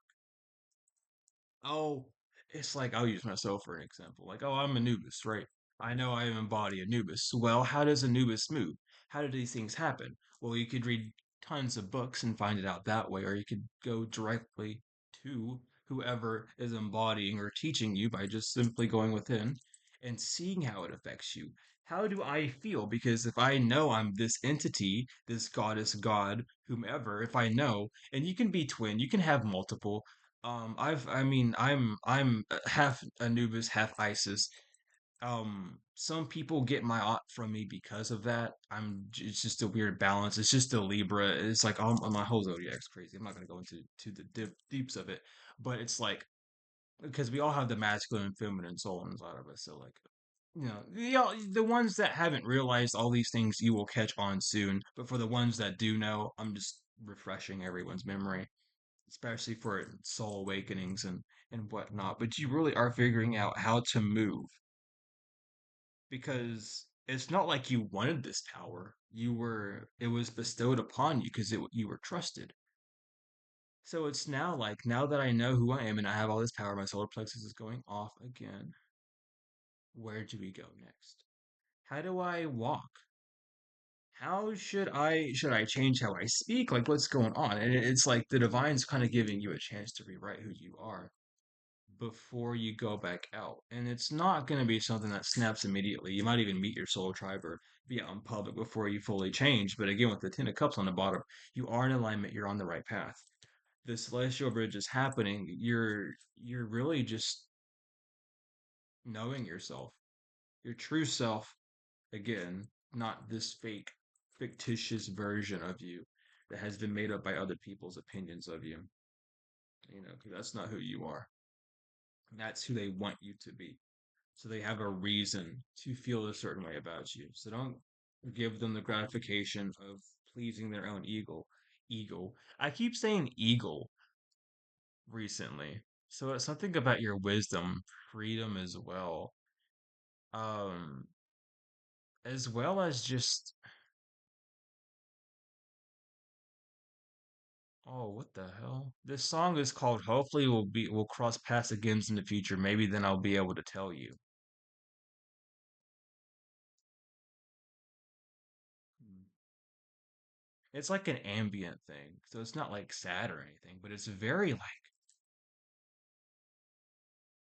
Oh, it's like I'll use myself for an example. Like, oh, I'm Anubis, right? I know I embody Anubis. Well, how does Anubis move? How do these things happen? Well, you could read tons of books and find it out that way, or you could go directly to whoever is embodying or teaching you by just simply going within and seeing how it affects you. How do I feel? Because if I know I'm this entity, this goddess, god, whomever, if I know, and you can be twin, you can have multiple. I mean, I'm half Anubis, half Isis. some people get my aunt from me because of that. It's just a weird balance. It's just a Libra. It's like my whole zodiac's crazy. I'm not gonna go into the deeps of it, but it's like because we all have the masculine and feminine soul inside of us. So like, the ones that haven't realized all these things, you will catch on soon. But for the ones that do know, I'm just refreshing everyone's memory, especially for soul awakenings and whatnot. But you really are figuring out how to move because it's not like you wanted this power. It was bestowed upon you because you were trusted. So it's now like, now that I know who I am and I have all this power, my solar plexus is going off again. Where do we go next? How do I walk? How should I change how I speak? Like what's going on? And it's like the divine's kind of giving you a chance to rewrite who you are before you go back out. And it's not going to be something that snaps immediately. You might even meet your soul tribe or be out in public before you fully change. But again, with the Ten of Cups on the bottom, you are in alignment. You're on the right path. The celestial bridge is happening. You're really just knowing yourself, your true self again, not this fake, fictitious version of you that has been made up by other people's opinions of you. Because that's not who you are. That's who they want you to be. So they have a reason to feel a certain way about you. So don't give them the gratification of pleasing their own ego. Ego. I keep saying eagle recently. So it's something about your wisdom, freedom as well. Um, as well as just oh, what the hell? This song is called Hopefully we'll cross paths again in the future. Maybe then I'll be able to tell you. Hmm. It's like an ambient thing. So it's not like sad or anything, but it's very like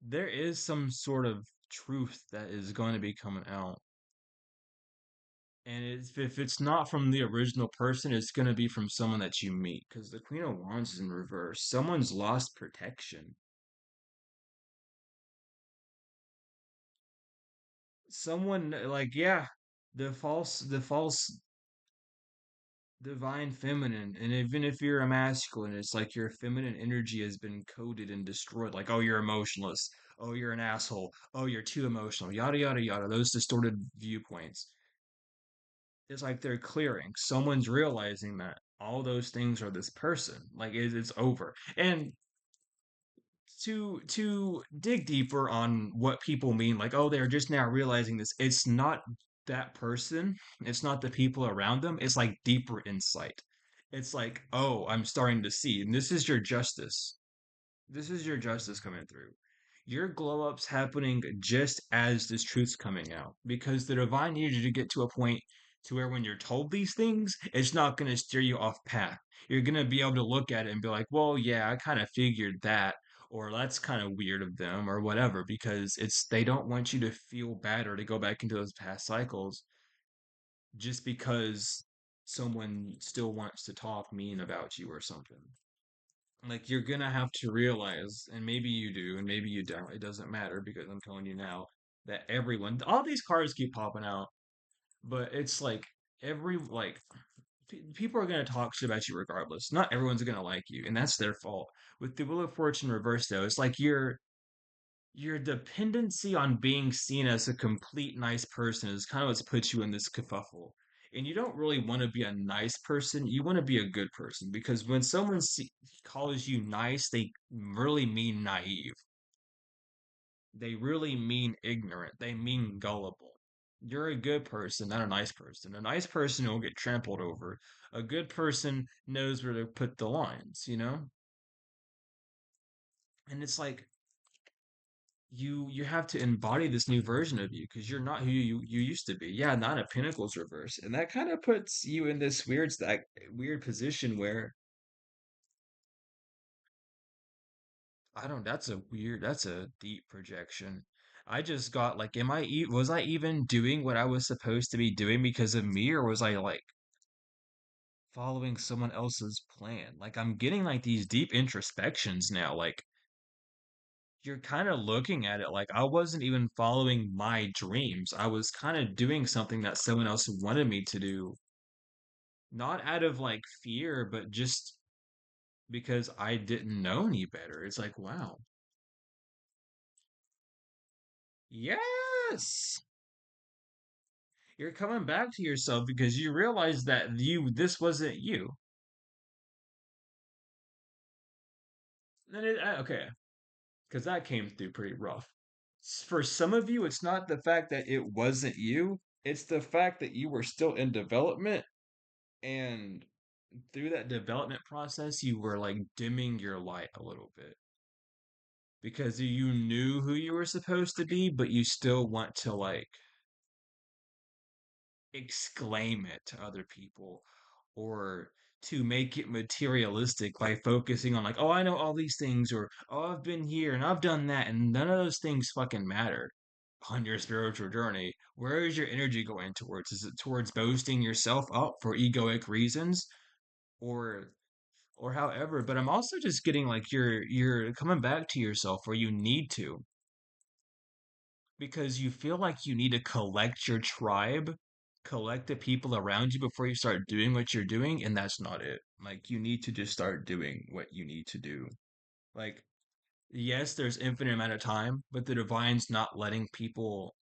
there is some sort of truth that is going to be coming out. And if it's not from the original person, it's going to be from someone that you meet. Because the Queen of Wands is in reverse. Someone's lost protection. Someone like yeah, the false divine feminine. And even if you're a masculine, it's like your feminine energy has been coded and destroyed. Like, oh, you're emotionless. Oh, you're an asshole. Oh, you're too emotional. Yada yada yada. Those distorted viewpoints. It's like they're clearing. Someone's realizing that all those things are this person. Like it's over. And to dig deeper on what people mean, like, oh, they're just now realizing this. It's not that person. It's not the people around them. It's like deeper insight. It's like, oh, I'm starting to see, and this is your justice. This is your justice coming through. Your glow up's happening just as this truth's coming out because the divine needs you to get to a point to where when you're told these things, it's not going to steer you off path. You're going to be able to look at it and be like, well, yeah, I kind of figured that, or that's kind of weird of them, or whatever, because they don't want you to feel bad or to go back into those past cycles just because someone still wants to talk mean about you or something. Like you're gonna have to realize, and maybe you do, and maybe you don't. It doesn't matter because I'm telling you now that everyone, all these cards keep popping out, but it's like people are gonna talk shit about you regardless. Not everyone's gonna like you, and that's their fault. With the Wheel of Fortune reversed, though, it's like your dependency on being seen as a complete nice person is kind of what's put you in this kerfuffle. And you don't really want to be a nice person. You want to be a good person because when calls you nice, they really mean naive. They really mean ignorant. They mean gullible. You're a good person, not a nice person. A nice person will get trampled over. A good person knows where to put the lines, you know? And it's like you have to embody this new version of you because you're not who you used to be. Yeah, not a Pinnacles reverse, and that kind of puts you in this weird position where I don't. That's a deep projection. I just got like, was I even doing what I was supposed to be doing because of me, or was I like following someone else's plan? Like I'm getting like these deep introspections now. Like you're kind of looking at it like I wasn't even following my dreams. I was kind of doing something that someone else wanted me to do, not out of like fear, but just because I didn't know any better. It's like, wow. Yes. You're coming back to yourself because you realize that this wasn't you. And okay, because that came through pretty rough. For some of you, it's not the fact that it wasn't you, it's the fact that you were still in development, and through that development process, you were like dimming your light a little bit because you knew who you were supposed to be, but you still want to like exclaim it to other people or to make it materialistic by focusing on like, oh, I know all these things, or oh, I've been here and I've done that, and none of those things fucking matter on your spiritual journey. Where is your energy going towards? Is it towards boasting yourself up for egoic reasons, or however? But I'm also just getting like you're coming back to yourself where you need to, because you feel like you need to collect your tribe, collect the people around you before you start doing what you're doing, and that's not it. Like you need to just start doing what you need to do. Like yes, there's infinite amount of time, but the divine's not letting people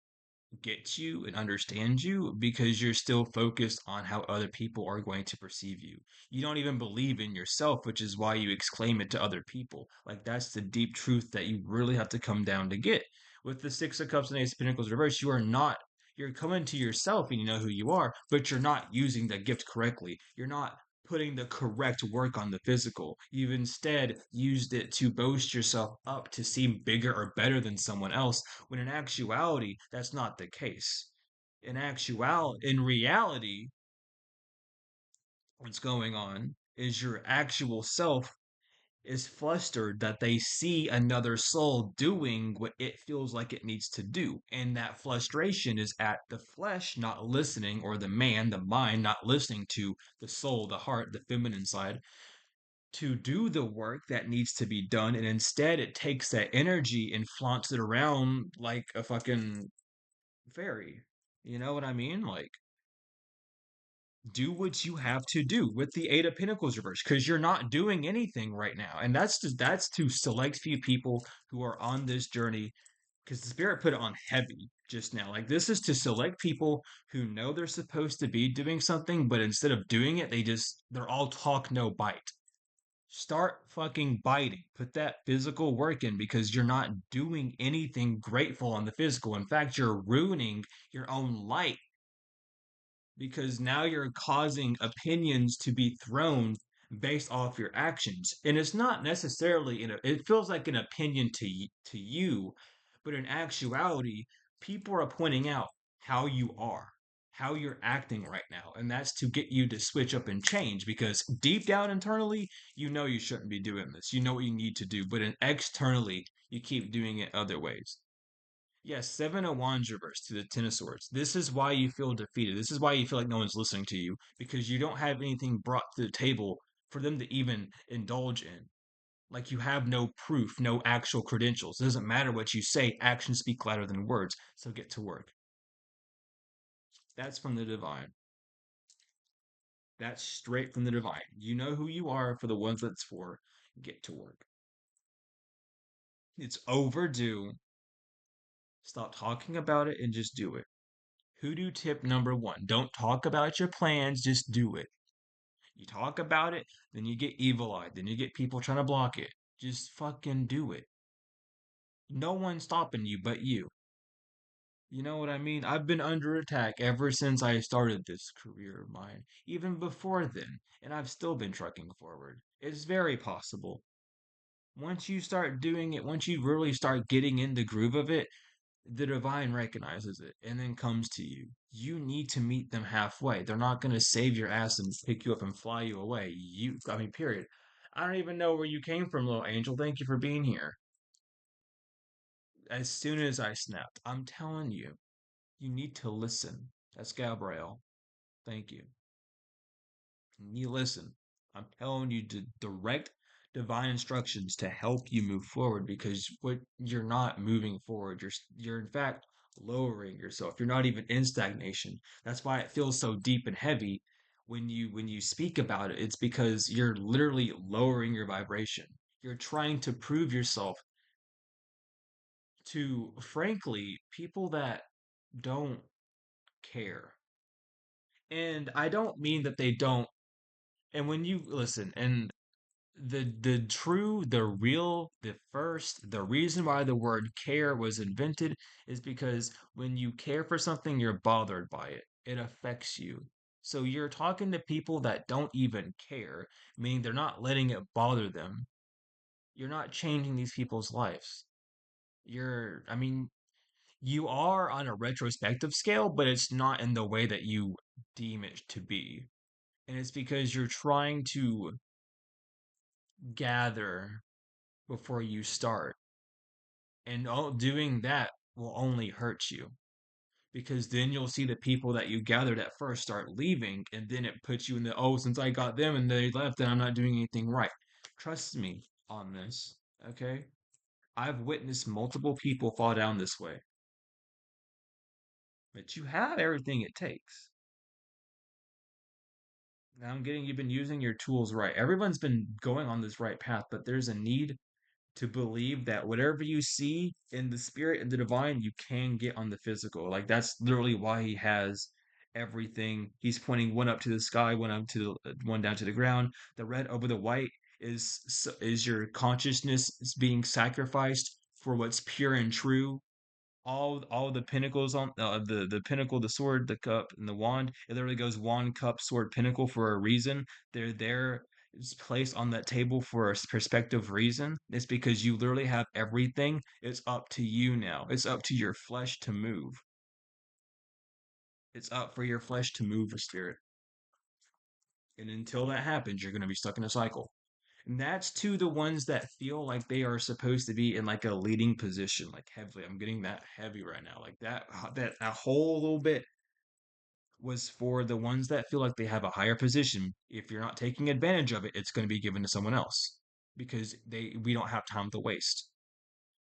get you and understand you because you're still focused on how other people are going to perceive you. You don't even believe in yourself, which is why you exclaim it to other people. Like that's the deep truth that you really have to come down to get. With the Six of Cups and Ace of Pentacles reverse, you are not, you're coming to yourself and you know who you are, but you're not using the gift correctly. You're not putting the correct work on the physical. You've instead used it to boast yourself up to seem bigger or better than someone else, when in actuality, that's not the case. In reality, what's going on is your actual self is flustered that they see another soul doing what it feels like it needs to do. And that frustration is at the flesh not listening, or the man, the mind, not listening to the soul, the heart, the feminine side, to do the work that needs to be done. And instead, it takes that energy and flaunts it around like a fucking fairy. You know what I mean? Like, do what you have to do with the Eight of Pentacles reverse because you're not doing anything right now. And that's to select few people who are on this journey, because the spirit put it on heavy just now. Like this is to select people who know they're supposed to be doing something, but instead of doing it, they're all talk no bite. Start fucking biting. Put that physical work in because you're not doing anything grateful on the physical. In fact, you're ruining your own light because now you're causing opinions to be thrown based off your actions. And it's not necessarily it feels like an opinion to you, but in actuality, people are pointing out how you are, how you're acting right now. And that's to get you to switch up and change, because deep down internally, you know you shouldn't be doing this. You know what you need to do, but externally, you keep doing it other ways. Yes, Seven of Wands reverse to the Ten of Swords. This is why you feel defeated. This is why you feel like no one's listening to you, because you don't have anything brought to the table for them to even indulge in. Like you have no proof, no actual credentials. It doesn't matter what you say, actions speak louder than words. So get to work. That's from the divine. That's straight from the divine. You know who you are for the ones that's for. Get to work. It's overdue. Stop talking about it and just do it. Hoodoo tip number one: don't talk about your plans, just do it. You talk about it, then you get evil eyed, then you get people trying to block it. Just fucking do it. No one's stopping you but you. You know what I mean? I've been under attack ever since I started this career of mine, even before then, and I've still been trucking forward. It's very possible. Once you start doing it, once you really start getting in the groove of it, the divine recognizes it and then comes to you. You need to meet them halfway. They're not going to save your ass and pick you up and fly you away. I mean, period. I don't even know where you came from, little angel. Thank you for being here. As soon as I snapped, I'm telling you, you need to listen. That's Gabrielle. Thank you. You listen. I'm telling you to direct divine instructions to help you move forward because what you're not moving forward, you're in fact lowering yourself. You're not even in stagnation. That's why it feels so deep and heavy when you speak about it. It's because you're literally lowering your vibration. You're trying to prove yourself to, frankly, people that don't care. And I don't mean that they don't. And when you listen, and the real, the first, the reason why the word care was invented is because when you care for something, you're bothered by it. It affects you. So you're talking to people that don't even care, meaning they're not letting it bother them. You're not changing these people's lives. I mean, you are on a retrospective scale, but it's not in the way that you deem it to be. And it's because you're trying to gather before you start. And all doing that will only hurt you because then you'll see the people that you gathered at first start leaving, and then it puts you in the oh, since I got them and they left, then I'm not doing anything right. Trust me on this, okay? I've witnessed multiple people fall down this way, but you have everything it takes. Now I'm getting you've been using your tools right. Everyone's been going on this right path, but there's a need to believe that whatever you see in the spirit and the divine, you can get on the physical. Like that's literally why he has everything. He's pointing one up to the sky, one up to the one down to the ground. The red over the white is your consciousness is being sacrificed for what's pure and true. All the pinnacles on the pinnacle, the sword, the cup, and the wand. It literally goes wand, cup, sword, pinnacle for a reason. They're there. It's placed on that table for a perspective reason. It's because you literally have everything. It's up to you now. It's up to your flesh to move. It's up for your flesh to move a spirit. And until that happens, you're going to be stuck in a cycle. And that's to the ones that feel like they are supposed to be in like a leading position, like heavily. I'm getting that heavy right now. Like that a whole little bit was for the ones that feel like they have a higher position. If you're not taking advantage of it, it's going to be given to someone else because we don't have time to waste.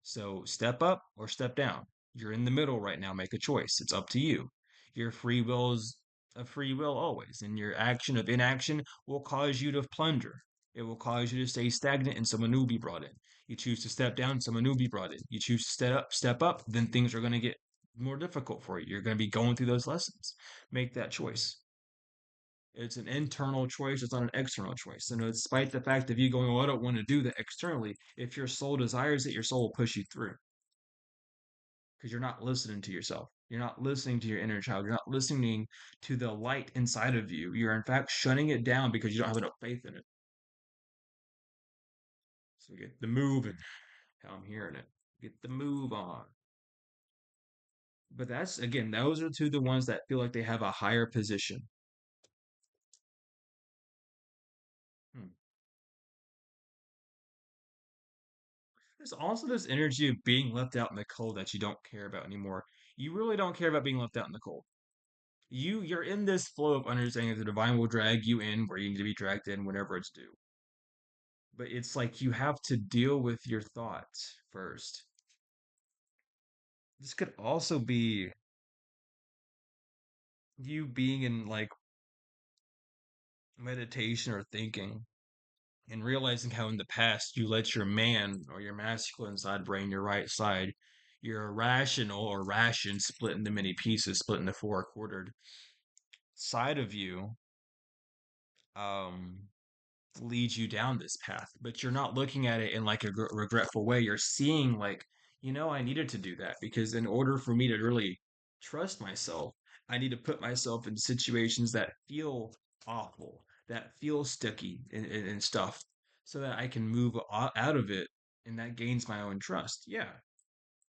So step up or step down. You're in the middle right now. Make a choice. It's up to you. Your free will is a free will always, and your action of inaction will cause you to plunder. It will cause you to stay stagnant, and someone new will be brought in. You choose to step down, someone new will be brought in. You choose to step up, then things are going to get more difficult for you. You're going to be going through those lessons. Make that choice. It's an internal choice. It's not an external choice. And despite the fact of you going, "Well, I don't want to do that externally," if your soul desires it, your soul will push you through because you're not listening to yourself. You're not listening to your inner child. You're not listening to the light inside of you. You're in fact shutting it down because you don't have enough faith in it. So get the move and how I'm hearing it. Get the move on. But that's again, those are to the ones that feel like they have a higher position. Hmm. There's also this energy of being left out in the cold that you don't care about anymore. You really don't care about being left out in the cold. You're in this flow of understanding that the divine will drag you in where you need to be dragged in whenever it's due. But it's like you have to deal with your thoughts first. This could also be you being in like meditation or thinking and realizing how in the past you let your man or your masculine side brain, your right side, your irrational or ration split into many pieces, split into four quartered side of you, um, leads you down this path, but you're not looking at it in like a regretful way. You're seeing like, I needed to do that because in order for me to really trust myself, I need to put myself in situations that feel awful, that feel sticky and stuff, so that I can move out of it, and that gains my own trust. Yeah.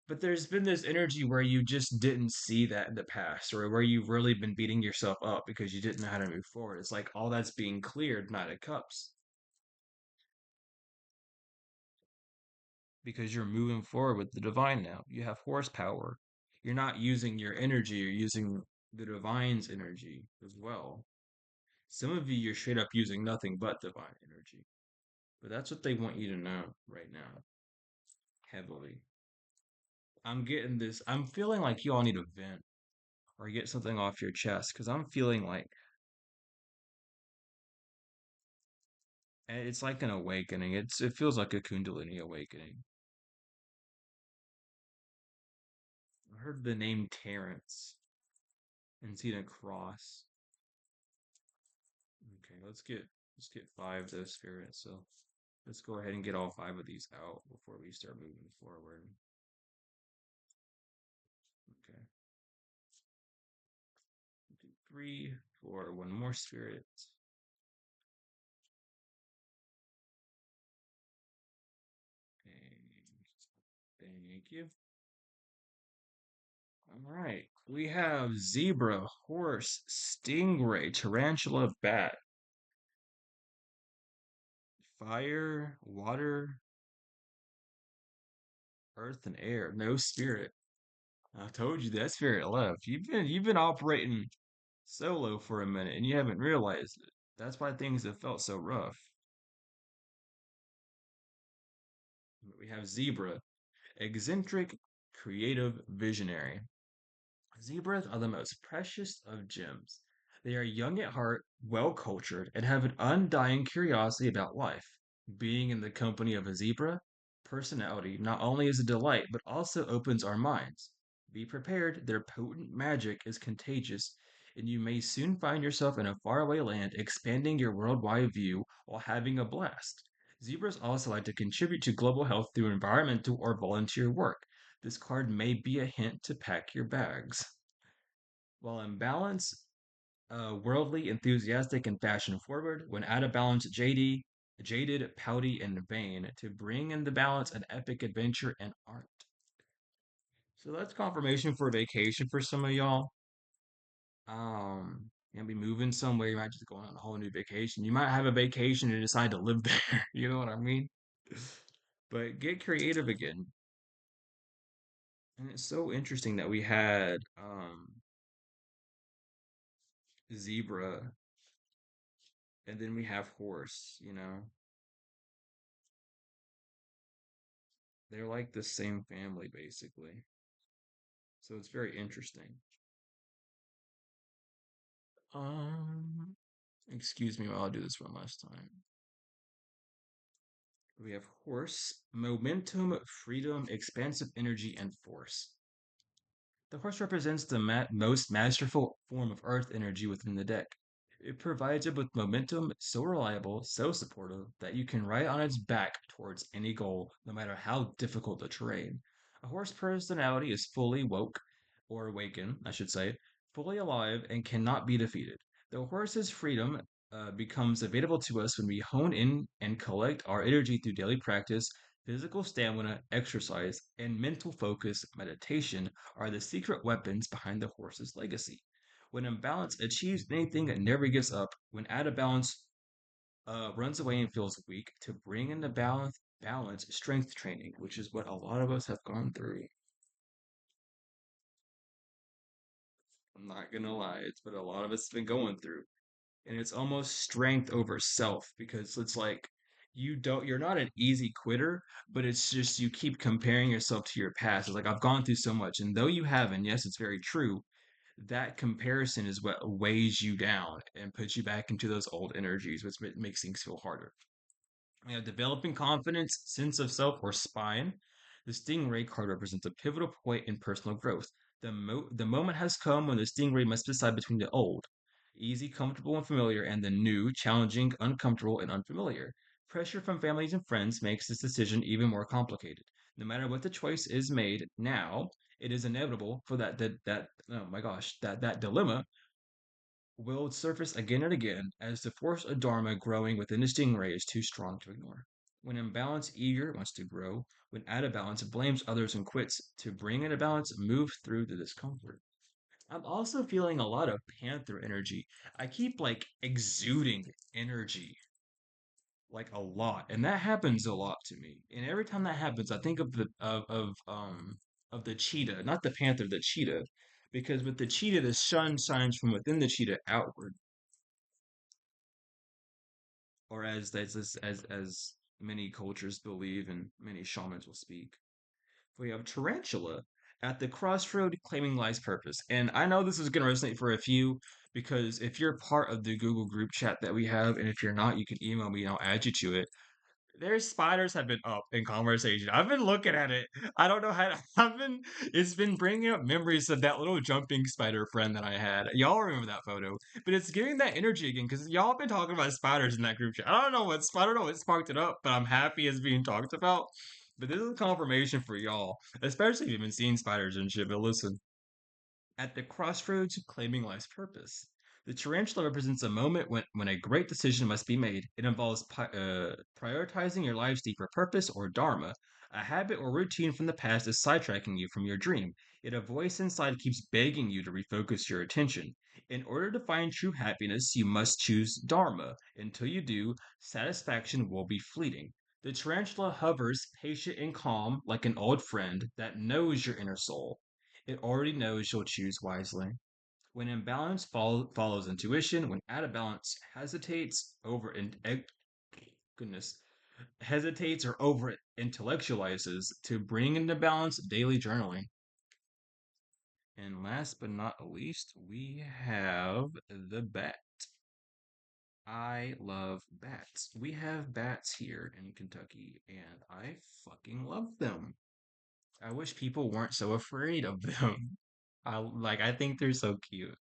But there's been this energy where you just didn't see that in the past, or where you've really been beating yourself up because you didn't know how to move forward. It's like all that's being cleared, Knight of Cups, because you're moving forward with the divine now. You have horsepower. You're not using your energy, you're using the divine's energy as well. Some of you, you're straight up using nothing but divine energy. But that's what they want you to know right now, heavily. I'm getting this. I'm feeling like you all need to vent or get something off your chest because I'm feeling like it's like an awakening. It feels like a Kundalini awakening. I heard the name Terrence and seen a cross. Okay, let's get five of those spirits. So let's go ahead and get all five of these out before we start moving forward. Okay, 1, 2, 3, 4. One more spirit. Thank you. All right. We have zebra, horse, stingray, tarantula, bat, fire, water, earth, and air. No spirit. I told you that spirit left. You've been operating solo for a minute and you haven't realized it. That's why things have felt so rough. We have zebra, eccentric, creative, visionary. Zebras are the most precious of gems. They are young at heart, well cultured, and have an undying curiosity about life. Being in the company of a zebra personality not only is a delight, but also opens our minds. Be prepared, their potent magic is contagious, and you may soon find yourself in a faraway land expanding your worldwide view while having a blast. Zebras also like to contribute to global health through environmental or volunteer work. This card may be a hint to pack your bags. While in balance, worldly, enthusiastic, and fashion forward. When out of balance, jaded, pouty, and vain, to bring in the balance an epic adventure and art. So that's confirmation for a vacation for some of y'all. You might be moving somewhere. You might just go on a whole new vacation. You might have a vacation and decide to live there. You know what I mean? But get creative again. And it's so interesting that we had zebra and then we have horse. They're like the same family basically. So it's very interesting. Um, Excuse me while I do this one last time. We have horse, momentum, freedom, expansive energy, and force. The horse represents the most masterful form of earth energy within the deck. It provides it with momentum so reliable, so supportive, that you can ride on its back towards any goal, no matter how difficult the terrain. A horse personality is fully woke, or awakened, I should say, fully alive, and cannot be defeated. The horse's freedom becomes available to us when we hone in and collect our energy through daily practice. Physical stamina, exercise, and mental focus, meditation, are the secret weapons behind the horse's legacy. When in balance, achieves anything that never gives up. When out of balance, runs away and feels weak. To bring into balance, strength training, which is what a lot of us have gone through. I'm not gonna lie, it's what a lot of us have been going through. And it's almost strength over self because it's like you're not an easy quitter, but it's just you keep comparing yourself to your past. It's like I've gone through so much, and though you haven't, yes, it's very true. That comparison is what weighs you down and puts you back into those old energies, which makes things feel harder. We have developing confidence, sense of self, or spine. The Stingray card represents a pivotal point in personal growth. The moment has come when the Stingray must decide between the old, easy, comfortable, and familiar, and the new, challenging, uncomfortable, and unfamiliar. Pressure from families and friends makes this decision even more complicated. No matter what the choice is made now, it is inevitable for that oh my gosh that dilemma will surface again and again as the force of Dharma growing within the stingray is too strong to ignore. When in balance, eager wants to grow. When out of balance, blames others and quits. To bring into balance, move through the discomfort. I'm also feeling a lot of panther energy. I keep like exuding energy like a lot, and that happens a lot to me. And every time that happens, I think of the cheetah, not the panther, the cheetah, because with the cheetah, the sun shines from within the cheetah outward, or as many cultures believe and many shamans will speak. We have tarantula at the crossroad claiming life's purpose. And I know this is going to resonate for a few because if you're part of the Google group chat that we have, and if you're not, you can email me and I'll add you to it. Their spiders have been up in conversation. I've been looking at it. I don't know how to, I've been, it's been bringing up memories of that little jumping spider friend that I had. Y'all remember that photo, but it's giving that energy again because y'all been talking about spiders in that group chat. I don't know what sparked it up, but I'm happy it's being talked about. But this is confirmation for y'all, especially if you've been seeing spiders and shit. But listen, at the crossroads claiming life's purpose. The tarantula represents a moment when a great decision must be made. It involves prioritizing your life's deeper purpose or dharma. A habit or routine from the past is sidetracking you from your dream. Yet a voice inside keeps begging you to refocus your attention. In order to find true happiness, you must choose dharma. Until you do, satisfaction will be fleeting. The tarantula hovers, patient and calm, like an old friend that knows your inner soul. It already knows you'll choose wisely. When imbalance follows intuition, when out of balance hesitates over goodness hesitates or over intellectualizes to bring into balance daily journaling. And last but not least, we have the bat. I love bats. We have bats here in Kentucky, and I fucking love them. I wish people weren't so afraid of them. I think they're so cute.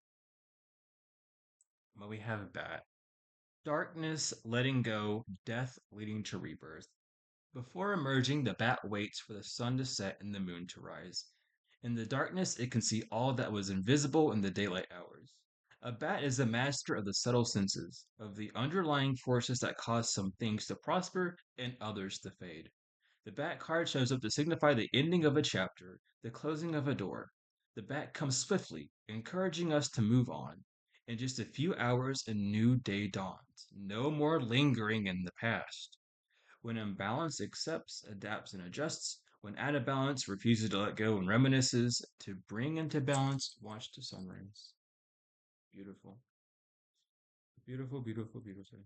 But we have that. Darkness letting go, death leading to rebirth. Before emerging, the bat waits for the sun to set and the moon to rise. In the darkness, it can see all that was invisible in the daylight hours. A bat is a master of the subtle senses, of the underlying forces that cause some things to prosper and others to fade. The bat card shows up to signify the ending of a chapter, the closing of a door. The bat comes swiftly, encouraging us to move on. In just a few hours, a new day dawns. No more lingering in the past. When imbalance accepts, adapts, and adjusts, when out of balance refuses to let go and reminisces, to bring into balance, watch the sunrise. Beautiful. Beautiful, beautiful, beautiful.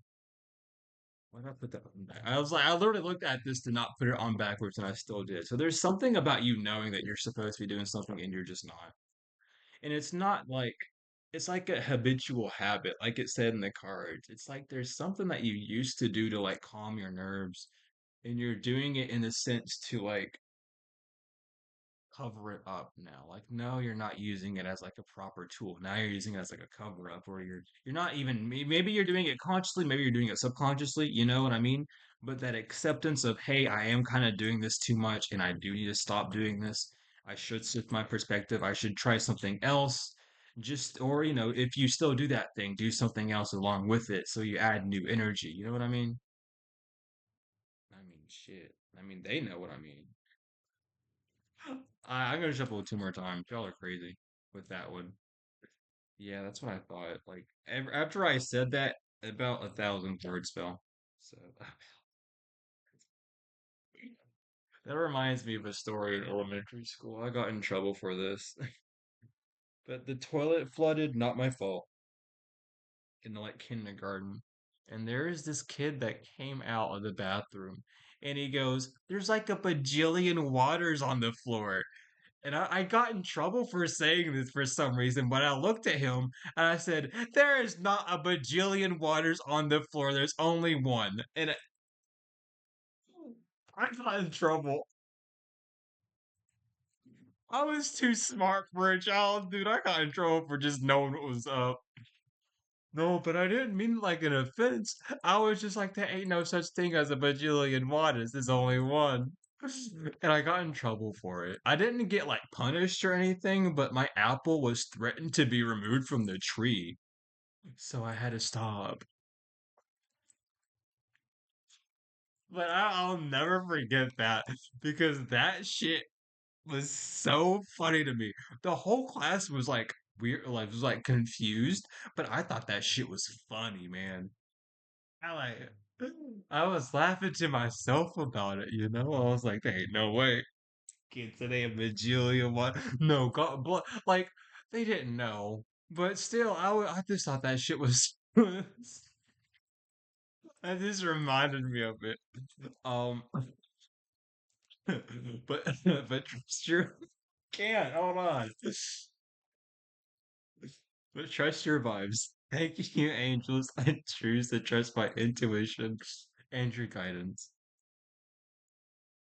Why did I put that on back? I literally looked at this to not put it on backwards, and I still did. So there's something about you knowing that you're supposed to be doing something and you're just not. And it's not like, it's like a habitual habit, like it said in the cards. It's like there's something that you used to do to like calm your nerves, and you're doing it in a sense to like cover it up now. Like, no, you're not using it as like a proper tool. Now you're using it as like a cover up, or you're not even maybe you're doing it consciously, maybe you're doing it subconsciously. You know what I mean? But that acceptance of, hey, I am kind of doing this too much, and I do need to stop doing this. I should shift my perspective. I should try something else. Just or if you still do that thing, do something else along with it, so you add new energy. You know what I mean? I mean, shit. I mean, they know what I mean. I'm gonna shuffle it two more times. Y'all are crazy with that one. Yeah, that's what I thought. Like after I said that, about 1,000 words fell. So that reminds me of a story in elementary school. I got in trouble for this, but the toilet flooded, not my fault, in like kindergarten. And there is this kid that came out of the bathroom, and he goes, "There's like a bajillion waters on the floor." And I got in trouble for saying this for some reason, but I looked at him and I said, "There is not a bajillion waters on the floor. There's only one." And I got in trouble. I was too smart for a child, dude. I got in trouble for just knowing what was up. No, but I didn't mean like an offense. I was just like, there ain't no such thing as a bajillion waters. There's only one. And I got in trouble for it. I didn't get like punished or anything, but my apple was threatened to be removed from the tree. So I had to stop. But I'll never forget that because that shit was so funny to me. The whole class was like weird, like was like confused, but I thought that shit was funny, man. I like, I was laughing to myself about it, you know? I was like, there ain't no way. Kids today a bajillion what? No, God, like they didn't know, but still, I just thought that shit was. This reminded me of it. Um, but but trust your can't hold on. But trust your vibes. Thank you, angels. I choose to trust my intuition and your guidance.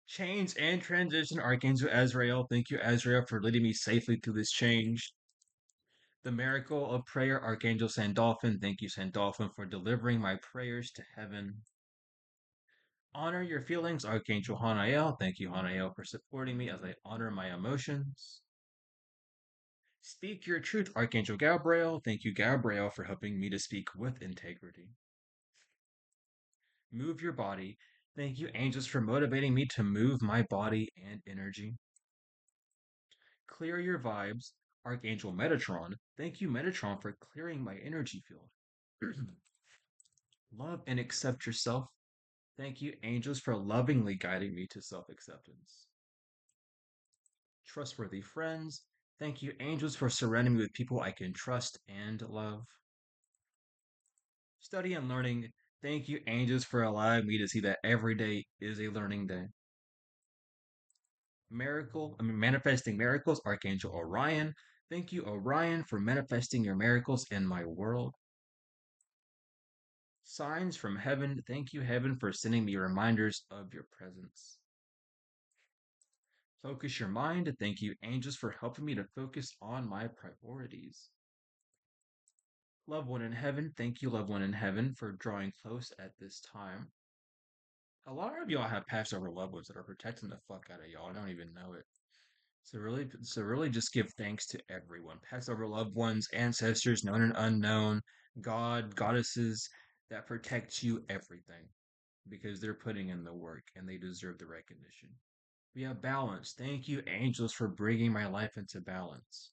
Change and transition, Archangel Azrael. Thank you, Azrael, for leading me safely through this change. The miracle of prayer, Archangel Sandalphon. Thank you, Sandalphon, for delivering my prayers to heaven. Honor your feelings, Archangel Hanael. Thank you, Hanael, for supporting me as I honor my emotions. Speak your truth, Archangel Gabriel. Thank you, Gabriel, for helping me to speak with integrity. Move your body. Thank you, angels, for motivating me to move my body and energy. Clear your vibes, Archangel Metatron. Thank you, Metatron, for clearing my energy field. Love and accept yourself. Thank you, angels, for lovingly guiding me to self acceptance. Trustworthy friends. Thank you, angels, for surrounding me with people I can trust and love. Study and learning. Thank you, angels, for allowing me to see that every day is a learning day. Manifesting miracles, Archangel Orion. Thank you, Orion, for manifesting your miracles in my world. Signs from heaven. Thank you, heaven, for sending me reminders of your presence. Focus your mind. Thank you, angels, for helping me to focus on my priorities. Loved one in heaven. Thank you, loved one in heaven, for drawing close at this time. A lot of y'all have passed over loved ones that are protecting the fuck out of y'all. I don't even know it. So really, just give thanks to everyone. Past over loved ones, ancestors, known and unknown, God, goddesses that protect you, everything, because they're putting in the work and they deserve the recognition. We have balance. Thank you, angels, for bringing my life into balance.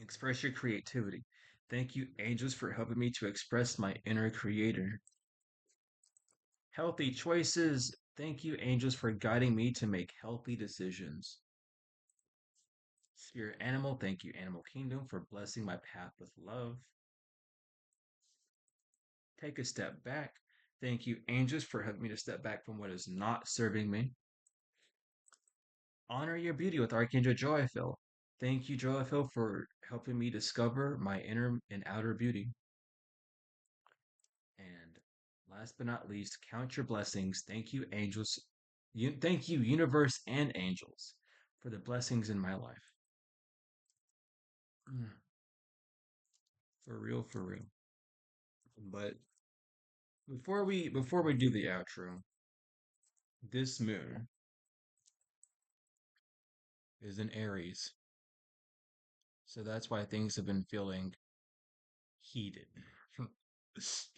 Express your creativity. Thank you, angels, for helping me to express my inner creator. Healthy choices. Thank you, angels, for guiding me to make healthy decisions. Spirit animal, thank you, Animal Kingdom, for blessing my path with love. Take a step back. Thank you, angels, for helping me to step back from what is not serving me. Honor your beauty with Archangel Joyfil. Thank you, Joyfil, for helping me discover my inner and outer beauty. And last but not least, count your blessings. Thank you, angels. Thank you, universe and angels, for the blessings in my life. Mm, for real, for real. But before we do the outro, this moon is in Aries, so that's why things have been feeling heated.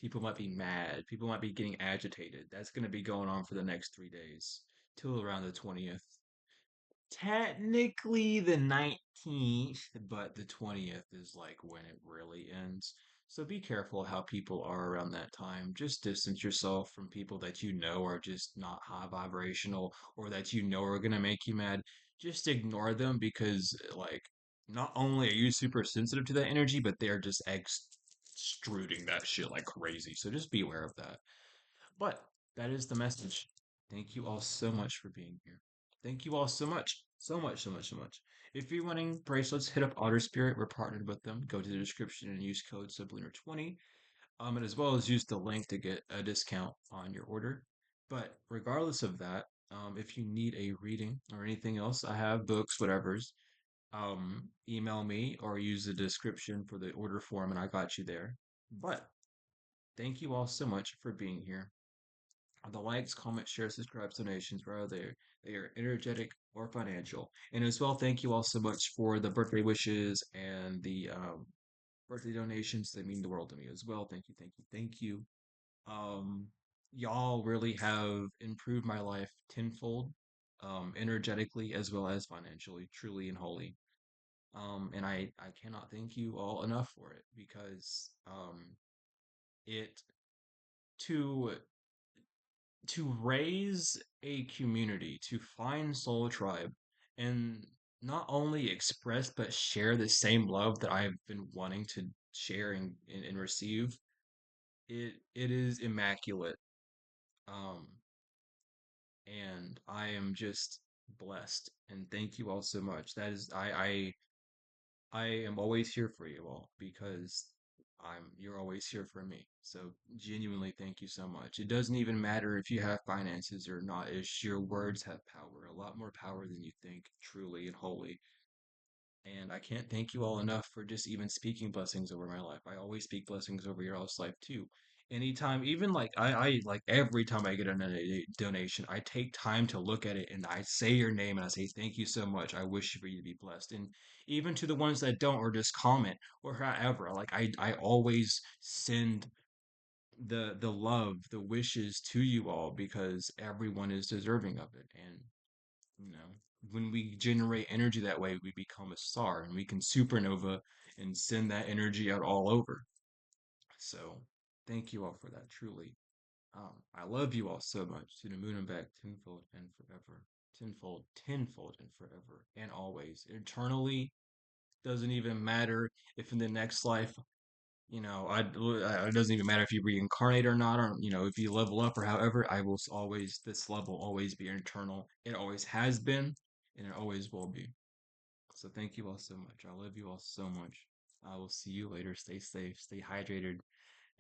People might be mad. People might be getting agitated. That's going to be going on for the next 3 days till around the 20th. Technically the 19th, but the 20th is like when it really ends. So be careful how people are around that time. Just distance yourself from people that you know are just not high vibrational or that you know are going to make you mad. Just ignore them because, like, not only are you super sensitive to that energy, but they're just extruding that shit like crazy. So just be aware of that. But that is the message. Thank you all so much for being here. Thank you all so much. So much, so much, so much. If you're wanting bracelets, hit up Otter Spirit. We're partnered with them. Go to the description and use code Sublinar20. And as well as use the link to get a discount on your order. But regardless of that, if you need a reading or anything else, I have books, whatever's. Email me or use the description for the order form, and I got you there. But thank you all so much for being here. The likes, comments, shares, subscribes, donations, whether they are energetic or financial. And as well, thank you all so much for the birthday wishes and the birthday donations. They mean the world to me as well. Thank you, thank you, thank you. Um, y'all really have improved my life tenfold, energetically as well as financially, truly and wholly. And I cannot thank you all enough for it because it to raise a community, to find Soul Tribe, and not only express but share the same love that I've been wanting to share and receive. it is immaculate. Um, and I am just blessed. And thank you all so much. That is, I am always here for you all because you're always here for me. So genuinely, thank you so much. It doesn't even matter if you have finances or not. It's your words have power, a lot more power than you think, truly and wholly. And I can't thank you all enough for just even speaking blessings over my life. I always speak blessings over your all's life too. Anytime, even like I like every time I get a donation, I take time to look at it and I say your name and I say thank you so much. I wish for you to be blessed. And even to the ones that don't or just comment or however, like I always send the love, the wishes to you all because everyone is deserving of it. And you know, when we generate energy that way, we become a star and we can supernova and send that energy out all over. So, thank you all for that, truly. I love you all so much to the moon and back tenfold and forever. Tenfold, tenfold and forever and always. Eternally doesn't even matter if in the next life, it doesn't even matter if you reincarnate or not, or, if you level up or however, I will always, this level always be eternal. It always has been and it always will be. So thank you all so much. I love you all so much. I will see you later. Stay safe, stay hydrated,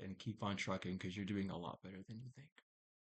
and keep on trucking because you're doing a lot better than you think.